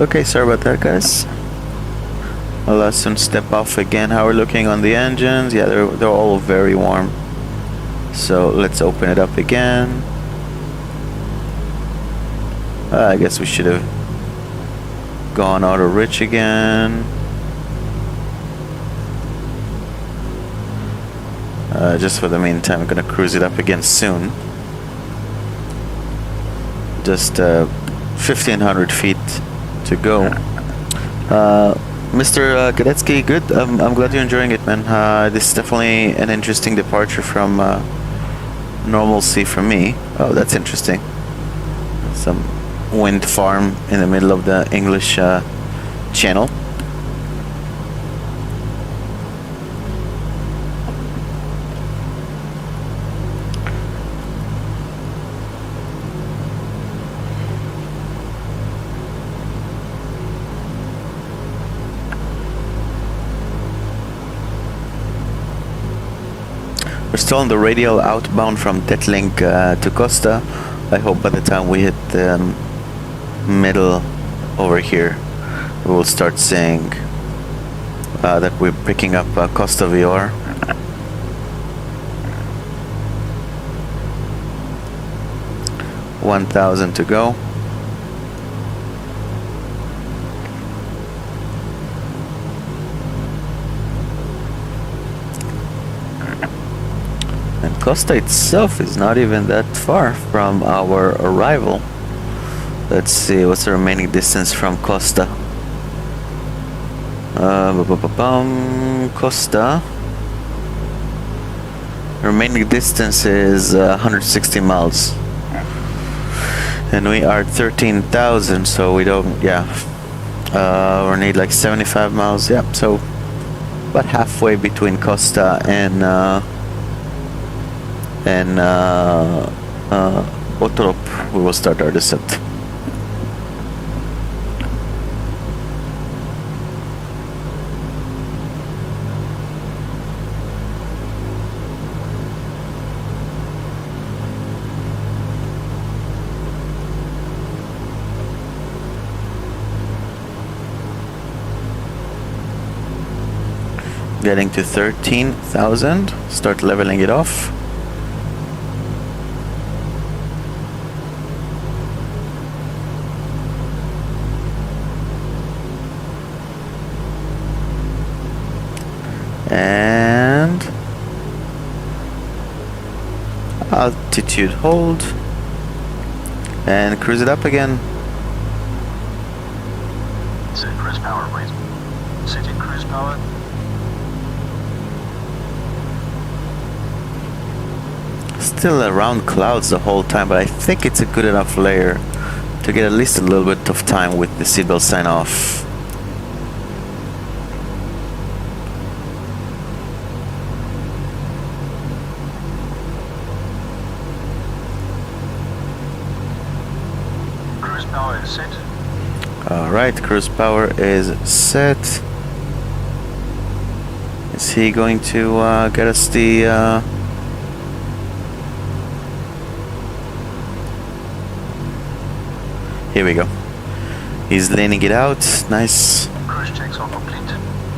Okay, sorry about that, guys. I'll soon step off again. How we're looking on the engines? Yeah, they're all very warm. So let's open it up again. I guess we should have gone auto rich again. Just for the meantime, I'm gonna cruise it up again soon. Just 1,500 feet to go. Mr. Kadetsky, good. I'm glad you're enjoying it, man. This is definitely an interesting departure from normalcy for me. Oh, that's interesting. Some wind farm in the middle of the English channel. We're still on the radial outbound from Detling to Costa. I hope by the time we hit the middle over here, we will start seeing that we're picking up Costa VR. $1,000 to go. And Costa itself is not even that far from our arrival. Let's see, what's the remaining distance from Costa? Costa. Remaining distance is 160 miles. And we are 13,000, so we don't, yeah. We need like 75 miles, yeah. So about halfway between Costa and Otrop, we will start our descent. Getting to 13,000, start leveling it off. And altitude hold and cruise it up again. Set cruise power, please. Setting cruise power. Still around clouds the whole time, but I think it's a good enough layer to get at least a little bit of time with the seatbelt sign off. Cruise power is set. Alright, cruise power is set. Is he going to get us the here we go. He's leaning it out. Nice. Cruise checks are complete.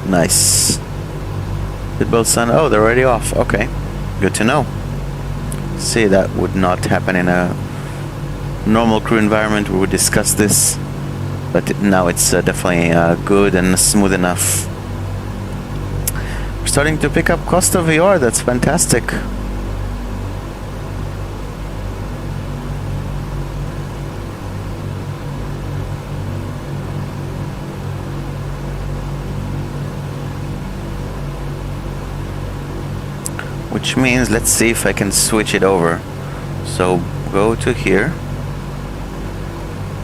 Nice. Seatbelt sign. Oh, they're already off. Okay. Good to know. See, that would not happen in a normal crew environment. We would discuss this. But now it's definitely good and smooth enough. We're starting to pick up Costa VR. That's fantastic. Which means, let's see if I can switch it over. So go to here.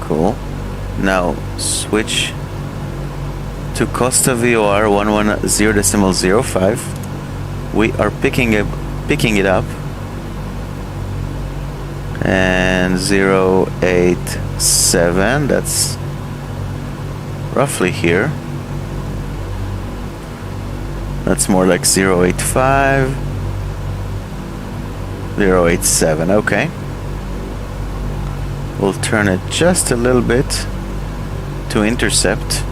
Cool. Now switch to Costa VOR 110.05. We are picking it up. And 087, that's roughly here. That's more like 085. 087, okay. We'll turn it just a little bit. to intercept.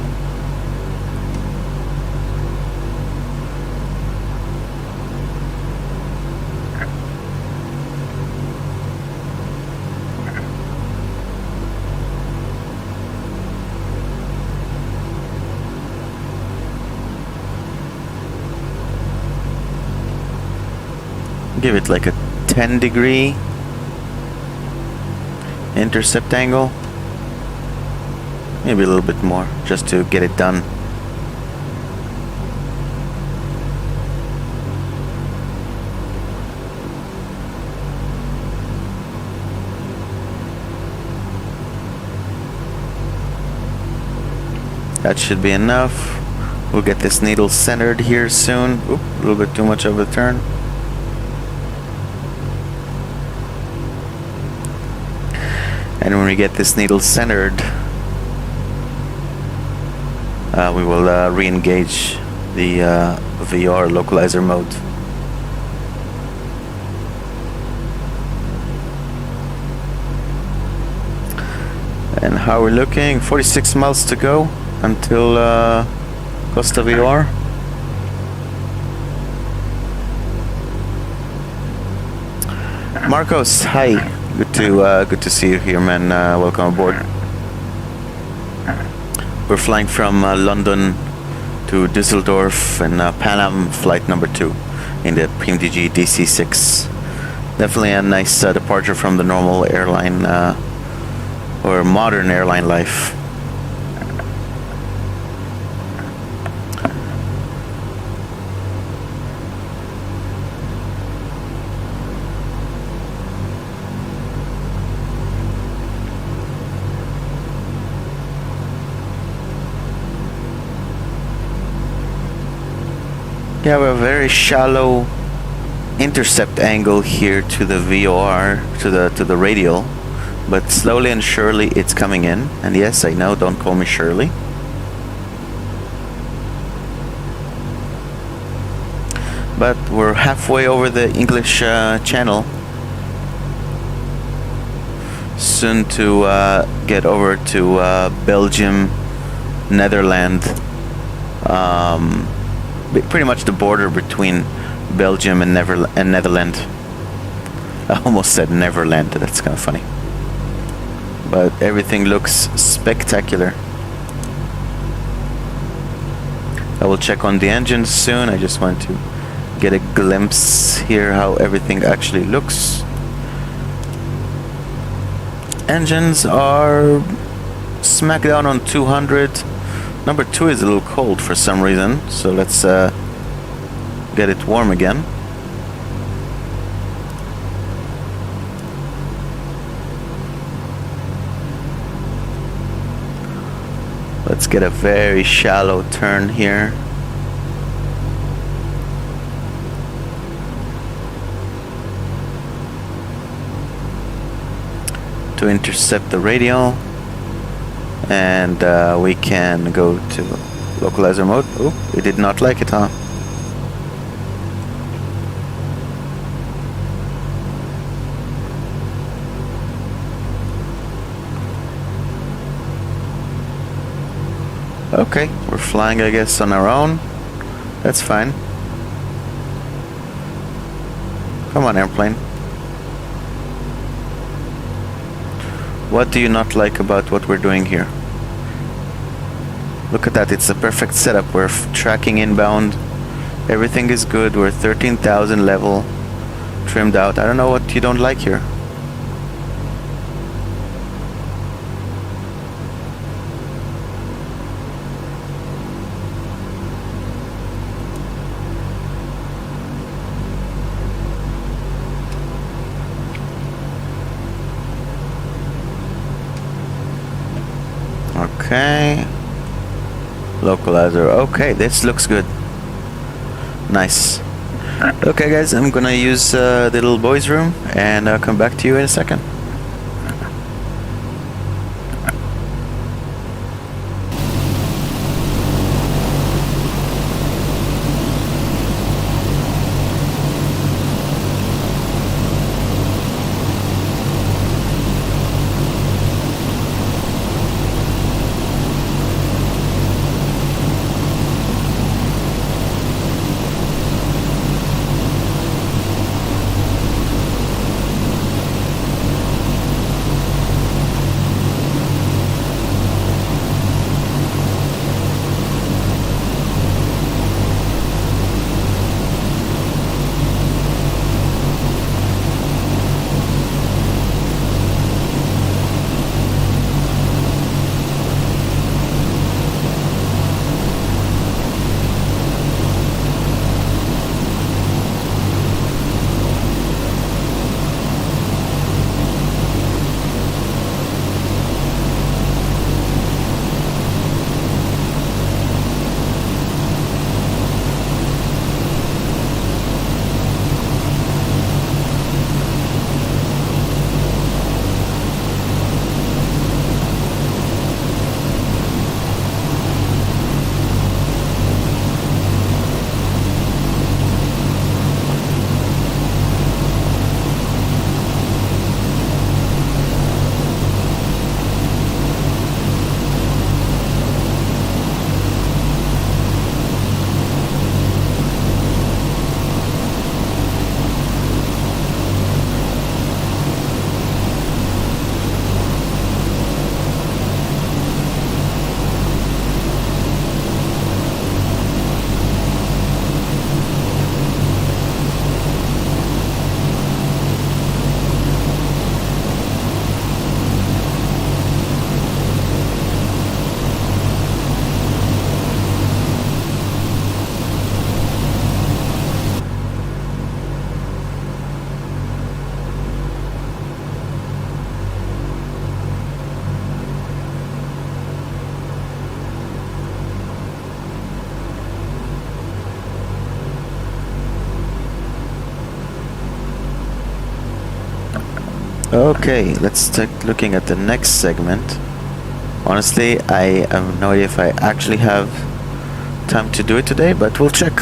Give it like a 10-degree intercept angle. Maybe a little bit more, just to get it done. That should be enough. We'll get this needle centered here soon. Oop, a little bit too much of a turn. And when we get this needle centered, we will re-engage the VR localizer mode. And how we're looking, 46 miles to go until Costa VR. Marcos, hi. Good to see you here, man. Welcome aboard. We're flying from London to Dusseldorf and Pan Am flight number 2 in the PMDG DC6. Definitely a nice departure from the normal airline or modern airline life. Yeah, we have a very shallow intercept angle here to the VOR, to the radial, but slowly and surely it's coming in. And yes, I know, don't call me Shirley. But we're halfway over the English Channel. Soon to get over to Belgium, Netherlands. Pretty much the border between Belgium and Netherlands. I almost said Neverland, that's kind of funny. But everything looks spectacular. I will check on the engines soon. I just want to get a glimpse here how everything actually looks. Engines are smack down on 200. Number 2 is a little cold for some reason, so let's get it warm again. Let's get a very shallow turn here. To intercept the radial. And we can go to localizer mode. Oh, we did not like it, huh? Okay, we're flying, I guess, on our own. That's fine. Come on, airplane. What do you not like about what we're doing here? Look at that, it's a perfect setup. We're tracking inbound. Everything is good. We're 13,000 level, trimmed out. I don't know what you don't like here. Okay. Localizer. Okay, this looks good. Nice. Okay, guys, I'm gonna use the little boys' room, and I'll come back to you in a second. Okay, let's start looking at the next segment. Honestly, I have no idea if I actually have time to do it today, but we'll check.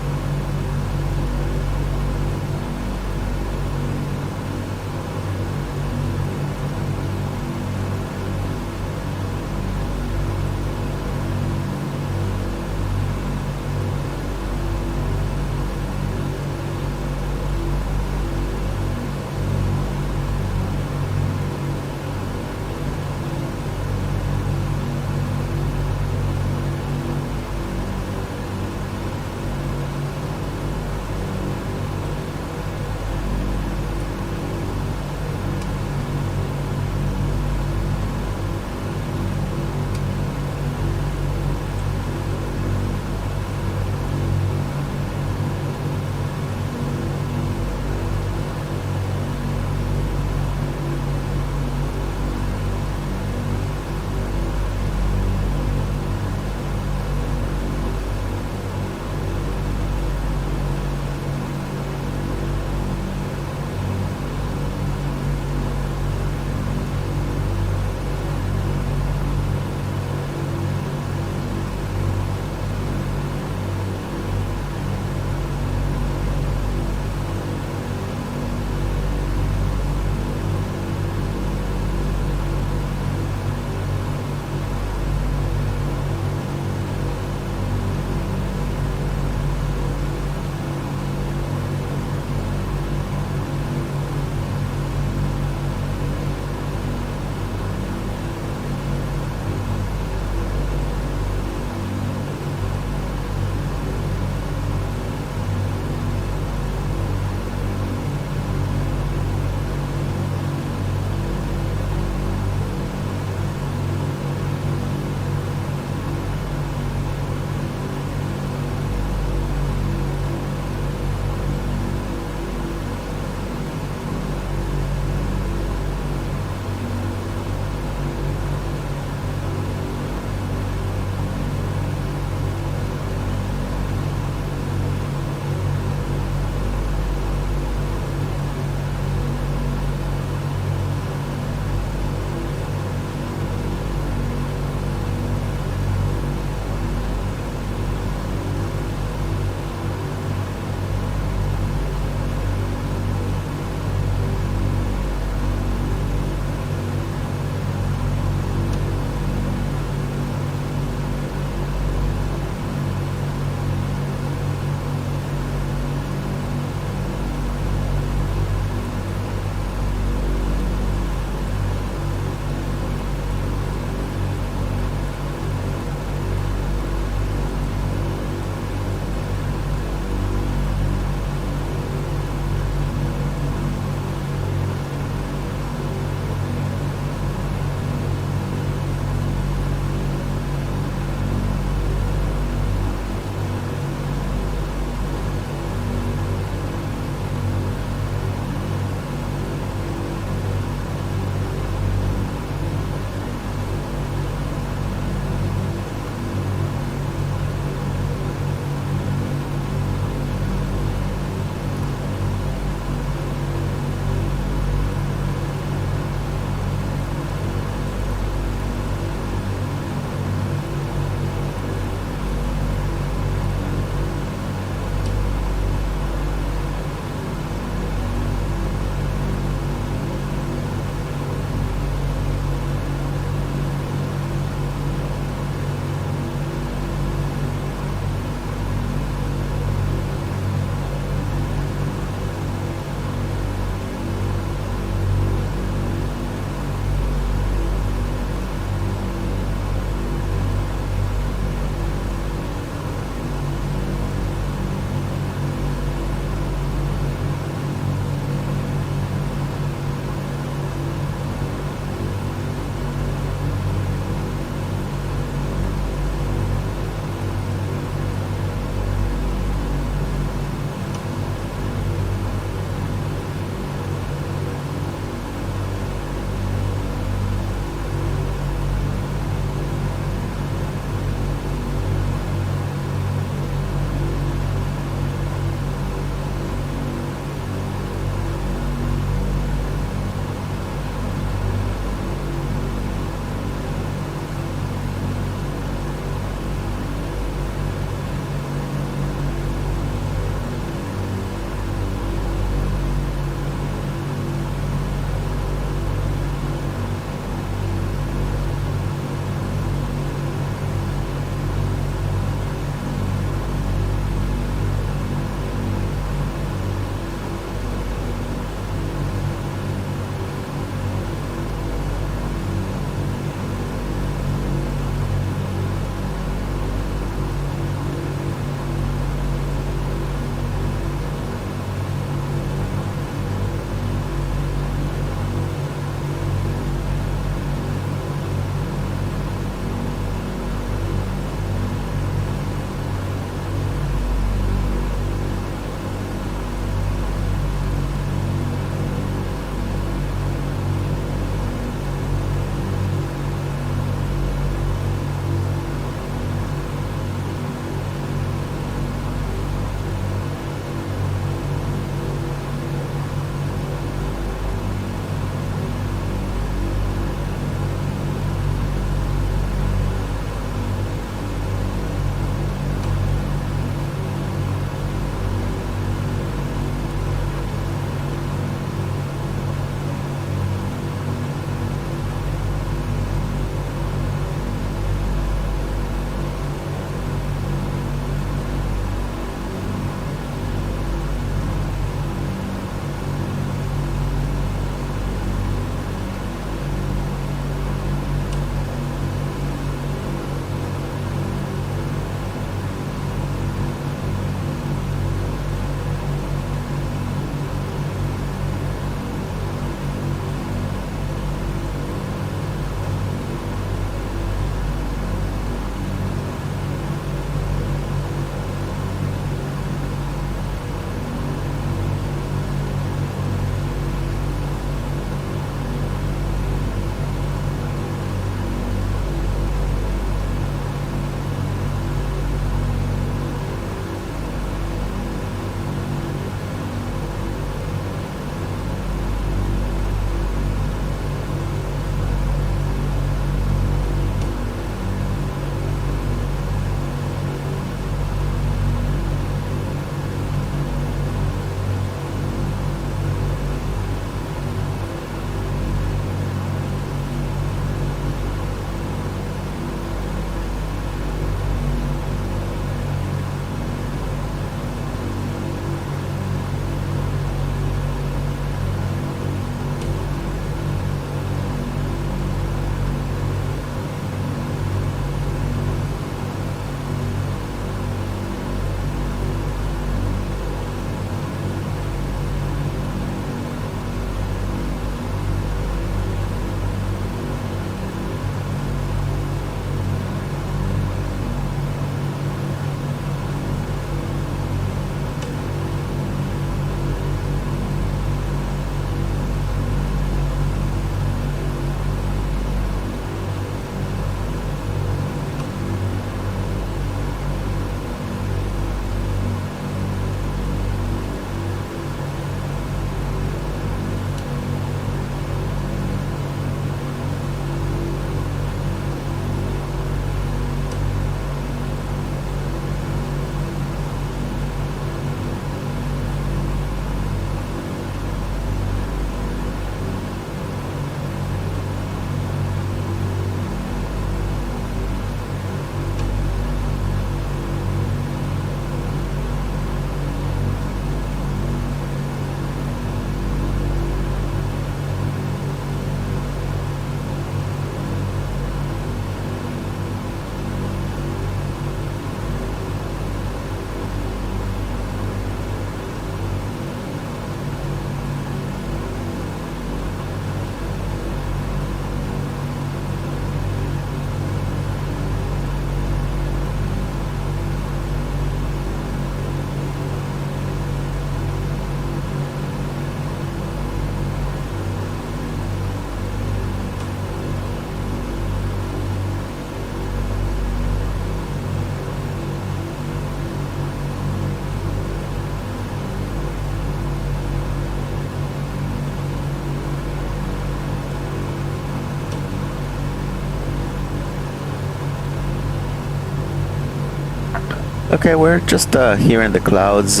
Okay, we're just here in the clouds,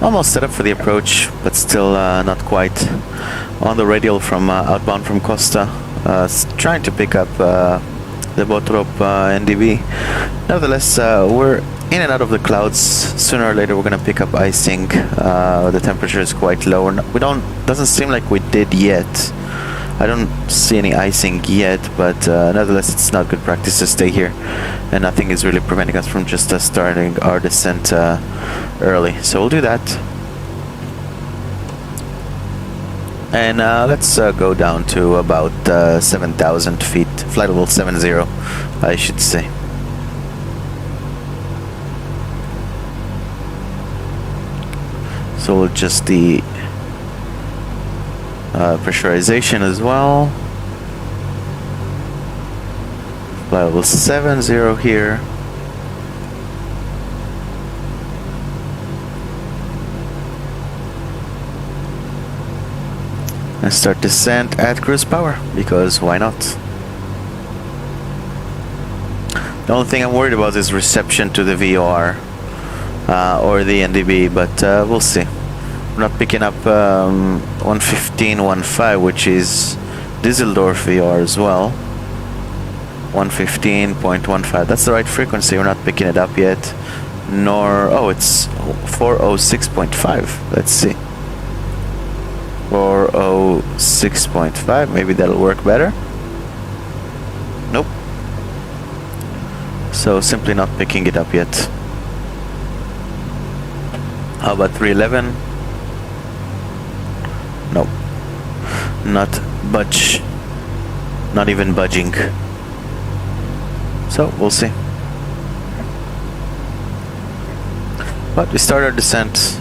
almost set up for the approach, but still not quite. On the radial from outbound from Costa, trying to pick up the Botrop NDB. Nevertheless, we're in and out of the clouds. Sooner or later, we're gonna pick up icing. The temperature is quite low. Doesn't seem like we did yet. I don't see any icing yet, but nevertheless, it's not good practice to stay here, and nothing is really preventing us from just starting our descent early. So we'll do that, and let's go down to about 7,000 feet, flight level 70, I should say. So we'll adjust the pressurization as well. Flight level 70 here. And start descent at cruise power, because why not? The only thing I'm worried about is reception to the VOR or the NDB, but we'll see. We're not picking up 115.15, which is Dusseldorf VOR as well. 115.15, that's the right frequency. We're not picking it up yet. Nor, oh, it's 406.5. Let's see. 406.5, maybe that'll work better. Nope. So simply not picking it up yet. How about 311? Nope. Not budge. Not even budging. So we'll see. But we start our descent.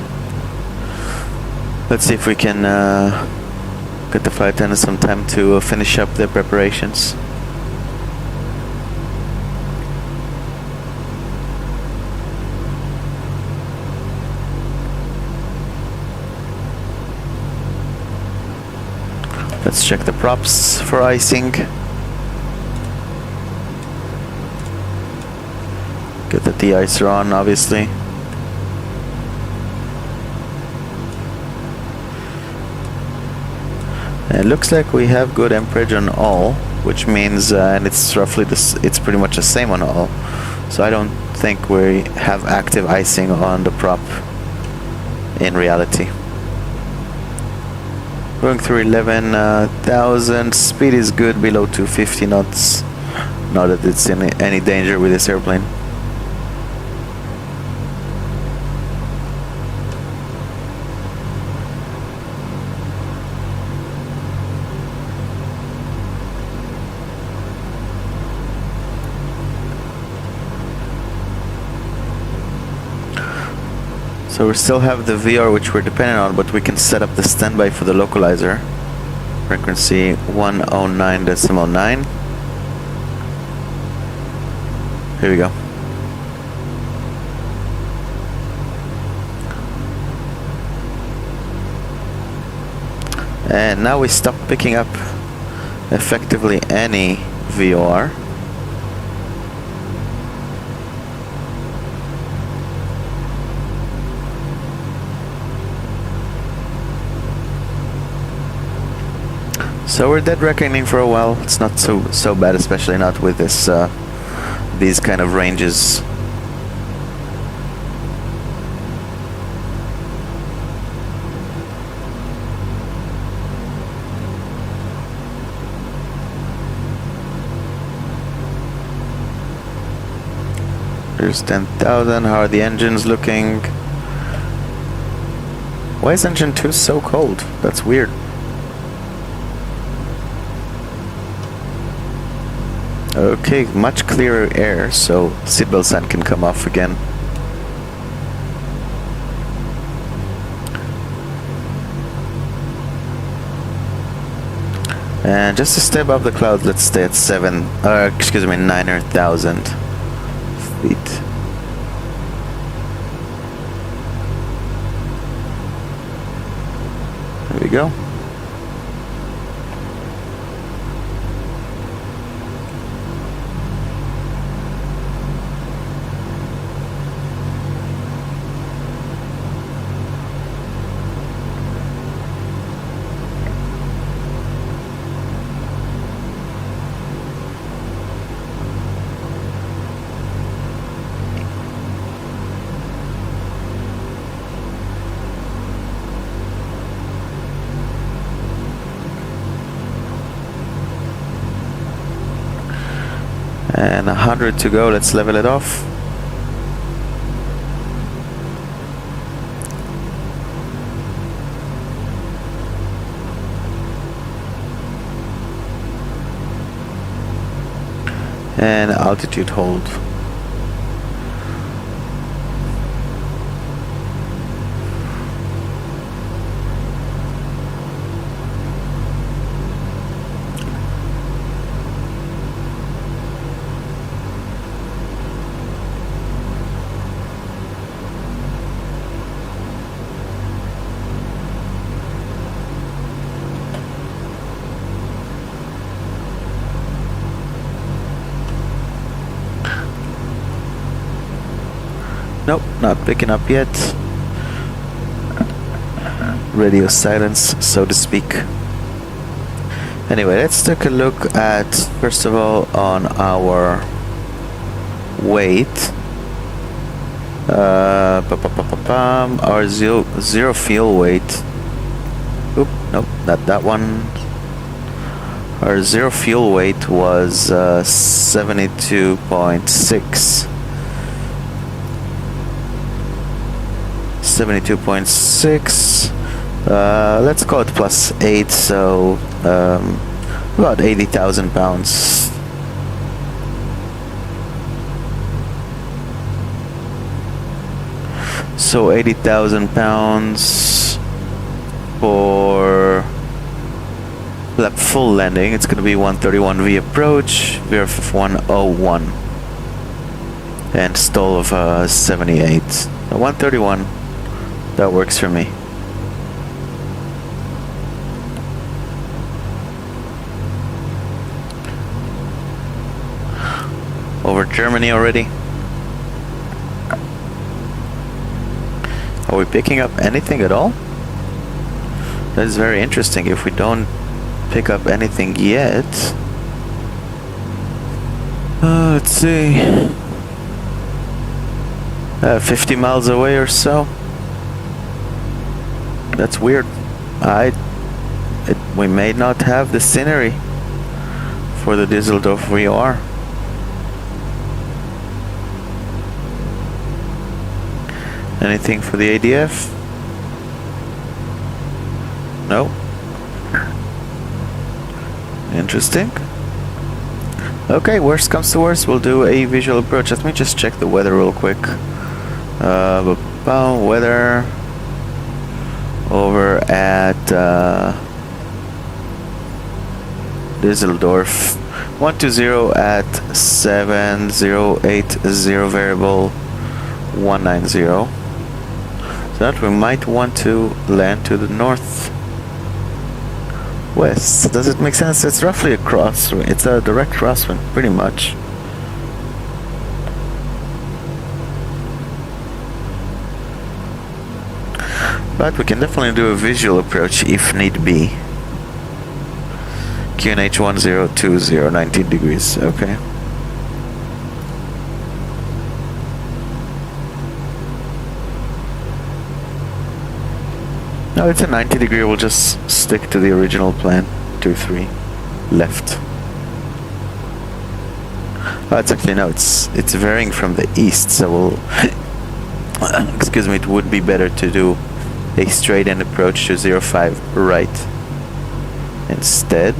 Let's see if we can get the flight attendants some time to finish up their preparations. Let's check the props for icing. Get the de-icer on, obviously. And it looks like we have good amperage on all, which means, and it's roughly this. It's pretty much the same on all. So I don't think we have active icing on the prop in reality. Going through 11,000, speed is good, below 250 knots. Not that it's in any danger with this airplane. So we still have the VR, which we're dependent on, but we can set up the standby for the localizer. Frequency 109.9. Here we go. And now we stop picking up effectively any VOR. So we're dead reckoning for a while. It's not so bad, especially not with this these kind of ranges. Here's 10,000. How are the engines looking? Why is engine 2 so cold? That's weird. Okay, much clearer air, so seatbelt sign can come off again. And just to stay above the clouds, let's stay at 9,000 feet. There we go. And 100 to go, let's level it off. And altitude hold. Nope, not picking up yet. Radio silence, so to speak. Anyway, let's take a look at, first of all, on our weight. Our zero fuel weight. Oop, nope, not that one. Our zero fuel weight was 72.6. 72.6. Let's call it +8, so about 80,000 pounds. So 80,000 pounds for full landing. It's going to be 131V approach, VRF 101, and stall of 78. 131. That works for me. Over Germany already. Are we picking up anything at all? That is very interesting. If we don't pick up anything yet, let's see, 50 miles away or so. That's weird. We may not have the scenery for the Dusseldorf VOR. Anything for the ADF? No. Interesting. Okay, worst comes to worst, we'll do a visual approach. Let me just check the weather real quick. Weather over at Dusseldorf. 120 at 7080 variable 190. So that we might want to land to the north west. Does it make sense? It's roughly a cross. It's a direct crosswind, pretty much. But we can definitely do a visual approach if need be. QNH 1020, 19 degrees. Okay. No, it's a 90 degree. We'll just stick to the original plan. 2-3 left. Oh, it's actually no. It's varying from the east, so we'll. Excuse me. It would be better to do a straight end approach to 05 right instead.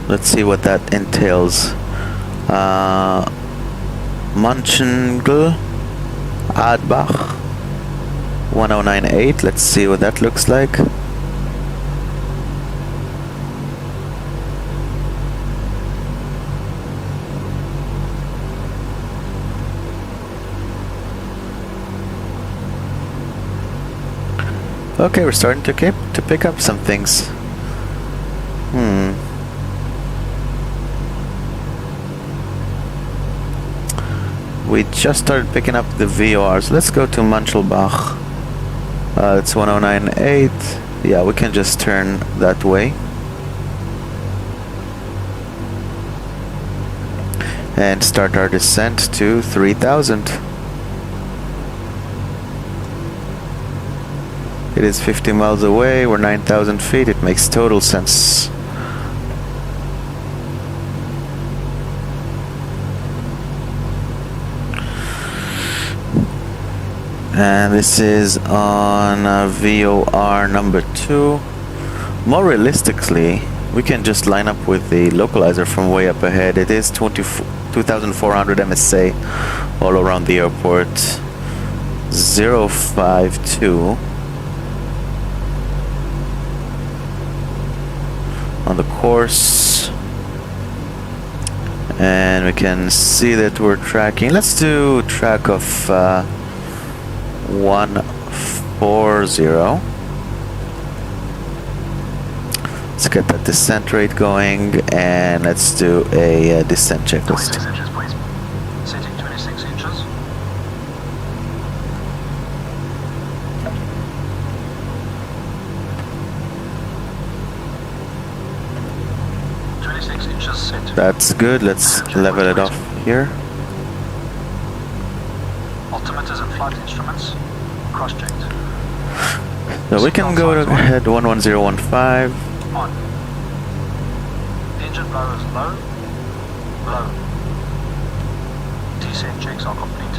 Let's see what that entails. Mönchengladbach 1098. Let's see what that looks like. Okay, we're starting to pick up some things. We just started picking up the VORs. Let's go to Mönchengladbach. It's 1098. Yeah, we can just turn that way. And start our descent to 3000. It is 50 miles away, we're 9,000 feet, it makes total sense. And this is on VOR number 2. More realistically, we can just line up with the localizer from way up ahead. It is 2,400 MSA all around the airport. 052 on the course, and we can see that we're tracking. Let's do track of 140. Let's get that descent rate going, and let's do a descent checklist. 26 inches, please. Setting 26 inches. Set. That's good. Let's level it off here. Altimeters and flight instruments cross-checked. So we can go ahead 11015. On. Engine blow is low. Low. Descent checks are complete.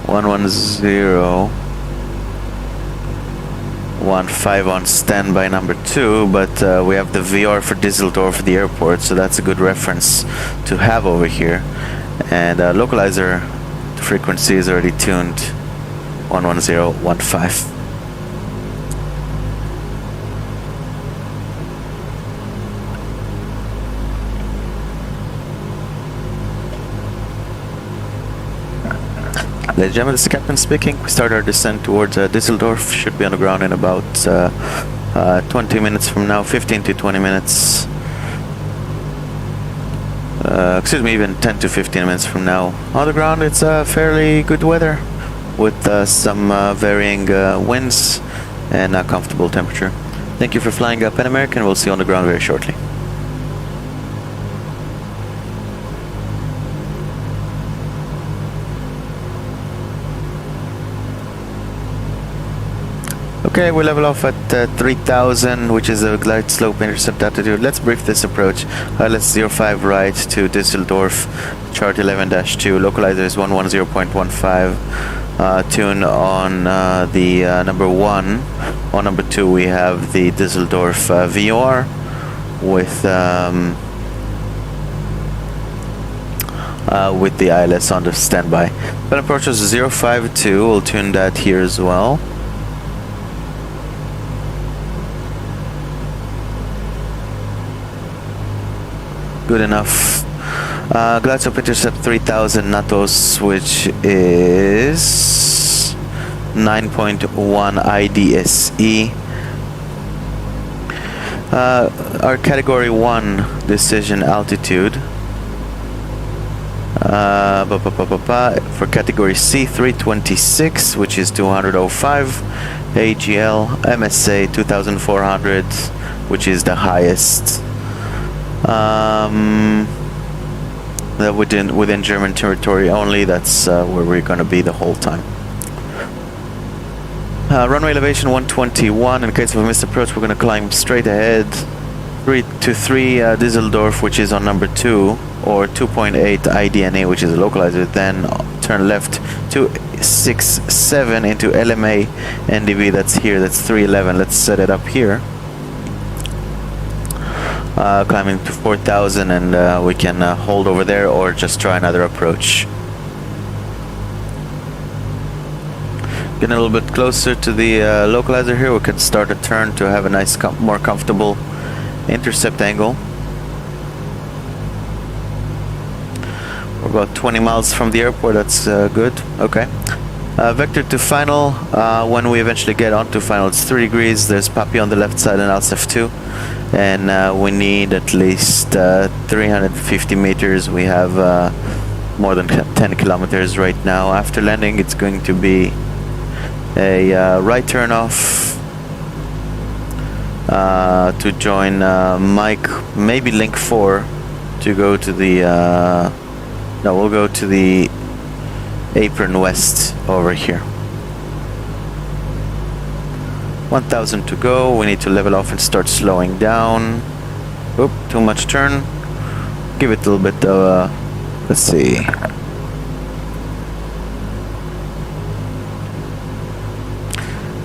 11015 on standby number 2, but we have the VR for Dusseldorf, the airport, so that's a good reference to have over here. And localizer frequency is already tuned 11015. Ladies and gentlemen, this is the captain speaking. We start our descent towards Dusseldorf. Should be on the ground in about 20 minutes from now, 15 to 20 minutes. Excuse me, even 10 to 15 minutes from now. On the ground, it's fairly good weather with some varying winds and a comfortable temperature. Thank you for flying Pan American. We'll see you on the ground very shortly. Okay, we level off at 3000, which is a glide slope intercept altitude. Let's brief this approach. Let's 05 right to Dusseldorf, chart 11-2. Localizer is 110.15. Tune on the number 1. On number 2, we have the Dusseldorf VOR with the ILS on the standby. When approaches 052, we'll tune that here as well. Good enough. Glide slope intercept 3000 natos, which is 9.1 IDSE. Our category 1 decision altitude for category C 326, which is 205 AGL. MSA 2400, which is the highest. That within German territory only. That's where we're going to be the whole time. Runway elevation 121. In case of a missed approach, we're going to climb straight ahead 3 Dusseldorf, which is on number 2, or 2.8 IDNA, which is a localizer. Then turn left 267 into LMA NDV. That's here. That's 311. Let's set it up here. Climbing to 4000, and we can hold over there or just try another approach. Getting a little bit closer to the localizer here, we can start a turn to have a nice, more comfortable intercept angle. We're about 20 miles from the airport. That's good. Okay. Vector to final. When we eventually get onto final, it's 3 degrees. There's Papi on the left side and Alsef 2. And we need at least 350 meters. We have more than 10 kilometers right now. After landing, it's going to be a right turn off to join Mike, maybe link 4 to go to the no, we'll go to the apron west over here. 1,000 to go. We need to level off and start slowing down. Oop, too much turn. Give it a little bit of let's see.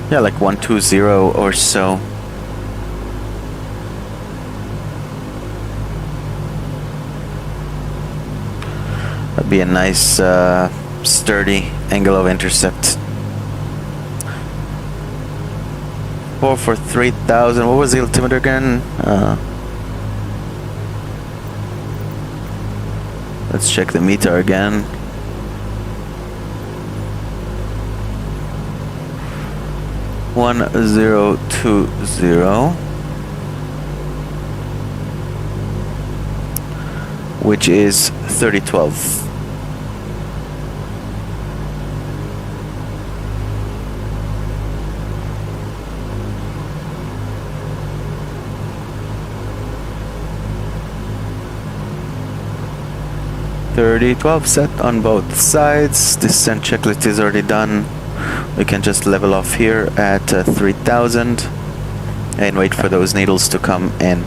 Yeah, like 120 or so. That'd be a nice sturdy angle of intercept. 4 for 3,000. What was the altimeter again? Let's check the meter again. $1020, which is 3012. $3012 set on both sides. Descent checklist is already done. We can just level off here at 3,000 and wait for those needles to come in.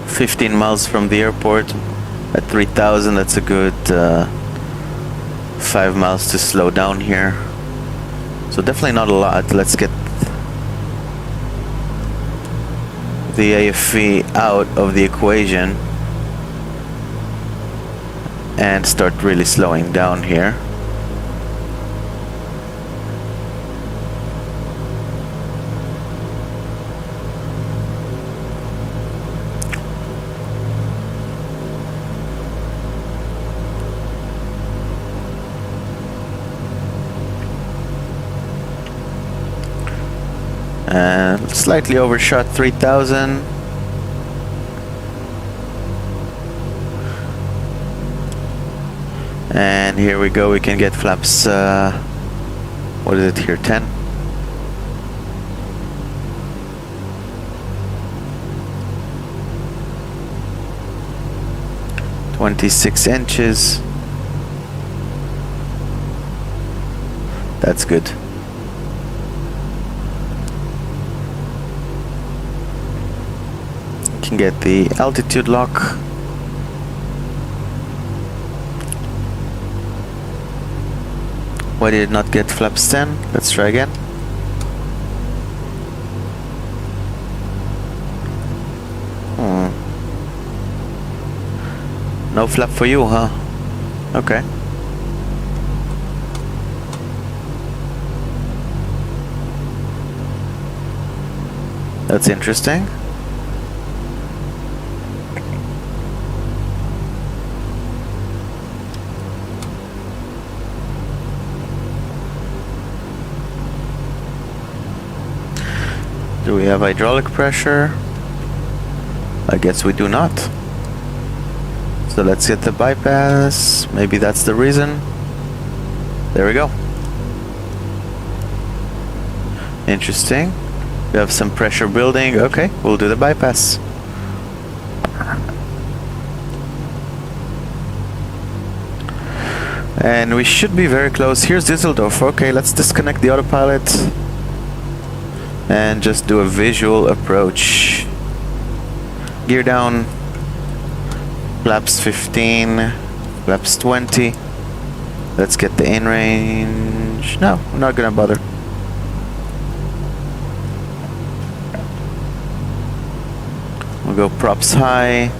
15 miles from the airport at 3,000. That's a good 5 miles to slow down here. So definitely not a lot. Let's get the AFV out of the equation and start really slowing down here. And slightly overshot 3,000. And here we go, we can get flaps, what is it here, 10? $26. That's good. Can get the altitude lock. Why did it not get flaps 10? Let's try again. No flap for you, huh? Okay. That's interesting. Do we have hydraulic pressure? I guess we do not. So let's get the bypass. Maybe that's the reason. There we go. Interesting. We have some pressure building. Okay, we'll do the bypass. And we should be very close. Here's Dusseldorf. Okay, let's disconnect the autopilot and just do a visual approach. Gear down, flaps 15, flaps 20. Let's get the in range. No, I'm not gonna bother. We'll go props high.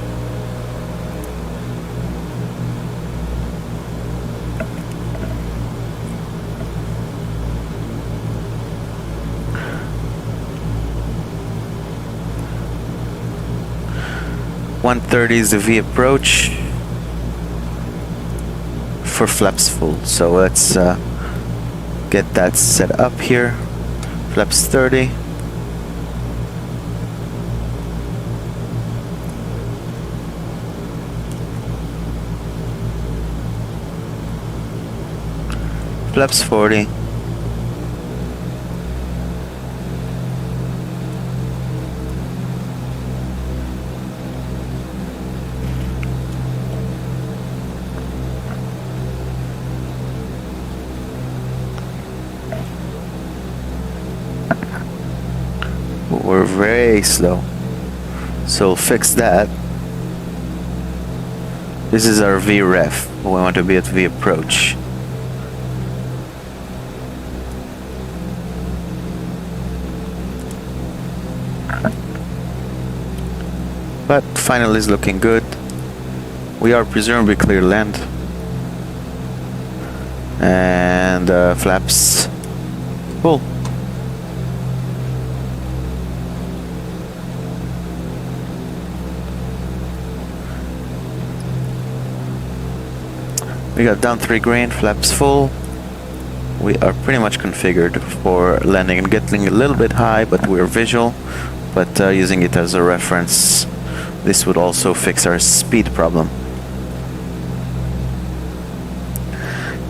.130 is the V approach for flaps full. So let's get that set up here. Flaps 30. Flaps 40. very slow. So we'll fix that. This is our VREF. We want to be at V approach. But final is looking good. We are presumably clear land. And flaps full. We got down 3 grain, flaps full. We are pretty much configured for landing and getting a little bit high, but we're visual. But using it as a reference, this would also fix our speed problem.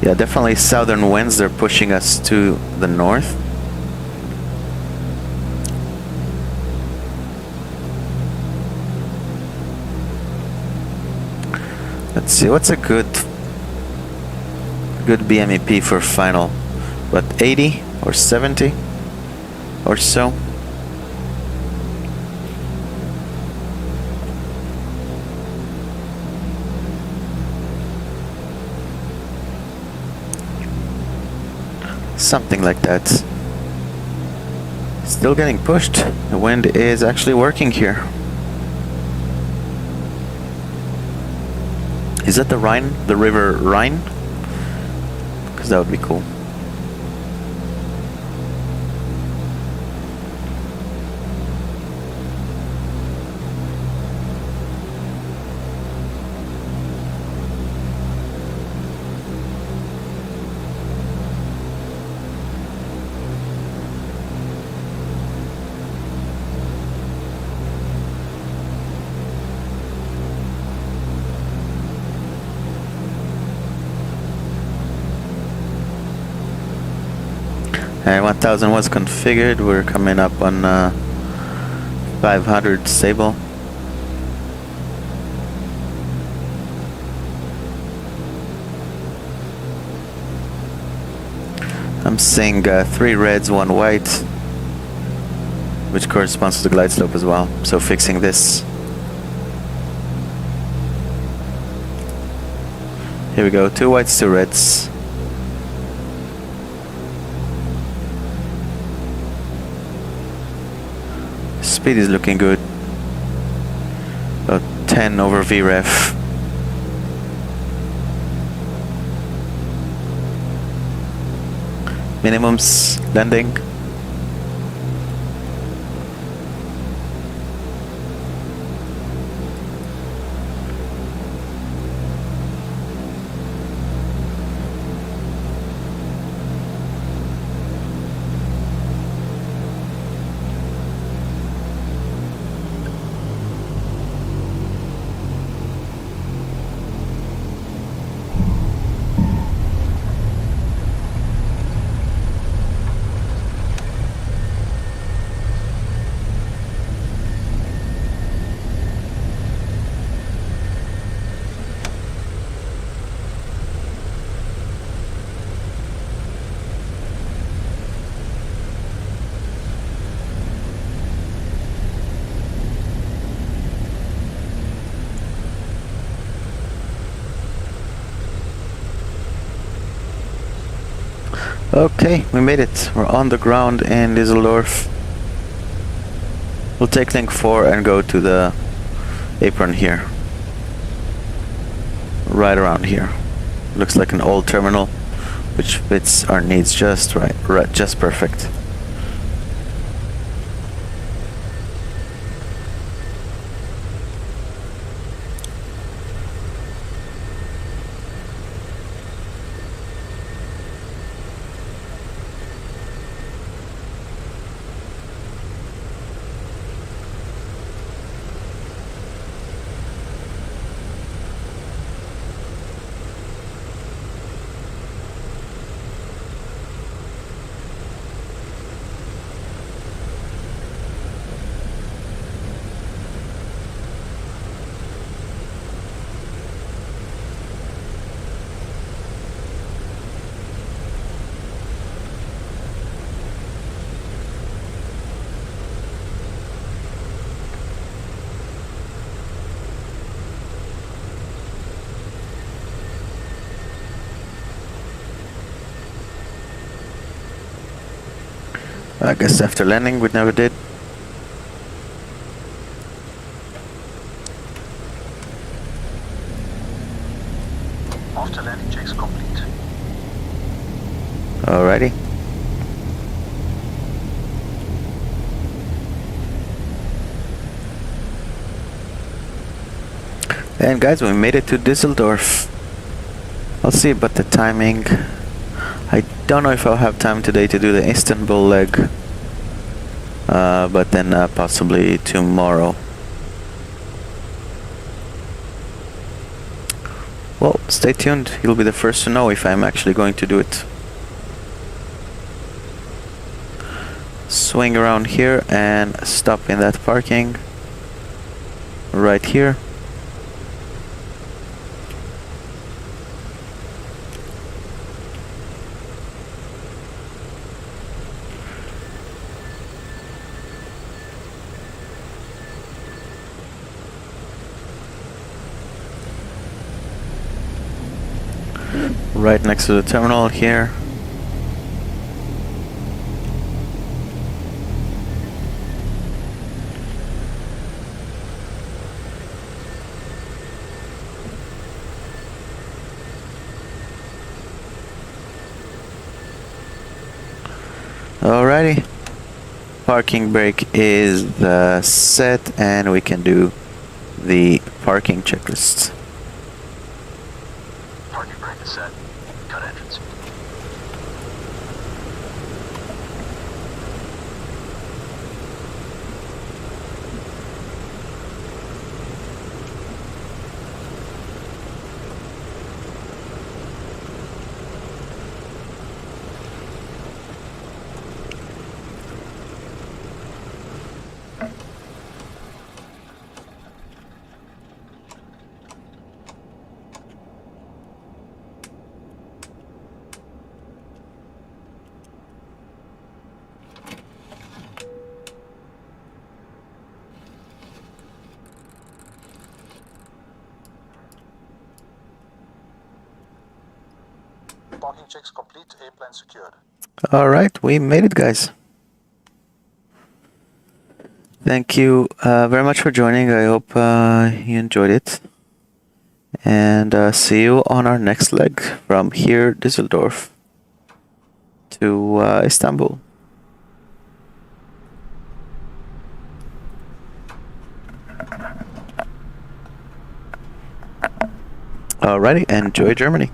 Yeah, definitely southern winds, they're pushing us to the north. Let's see, what's a good BMEP for final? What, 80 or 70 or so? Something like that. Still getting pushed. The wind is actually working here. Is that the Rhine? The river Rhine? Because that would be cool. And 1000 was configured. We're coming up on 500 stable. I'm seeing 3 reds, 1 white, which corresponds to the glide slope as well. So fixing this. Here we go, 2 whites, 2 reds. Speed is looking good. About 10 over VREF. Minimums landing. Okay, we made it. We're on the ground in Dusseldorf. We'll take link 4 and go to the apron here. Right around here. Looks like an old terminal, which fits our needs just right, just perfect. I guess after landing we never did. After landing checks complete. Alrighty. And guys, we made it to Dusseldorf. I'll see about the timing. I don't know if I'll have time today to do the Istanbul leg. But then possibly tomorrow. Well, stay tuned. You'll be the first to know if I'm actually going to do it. Swing around here and stop in that parking. Right here. Right next to the terminal here. Alrighty. Parking brake is set and we can do the parking checklist. Parking brake is set. Cut entrance. Parking checks complete. A-plane secured. Alright, we made it, guys. Thank you very much for joining. I hope you enjoyed it. And see you on our next leg from here, Dusseldorf, to Istanbul. Alrighty, enjoy Germany.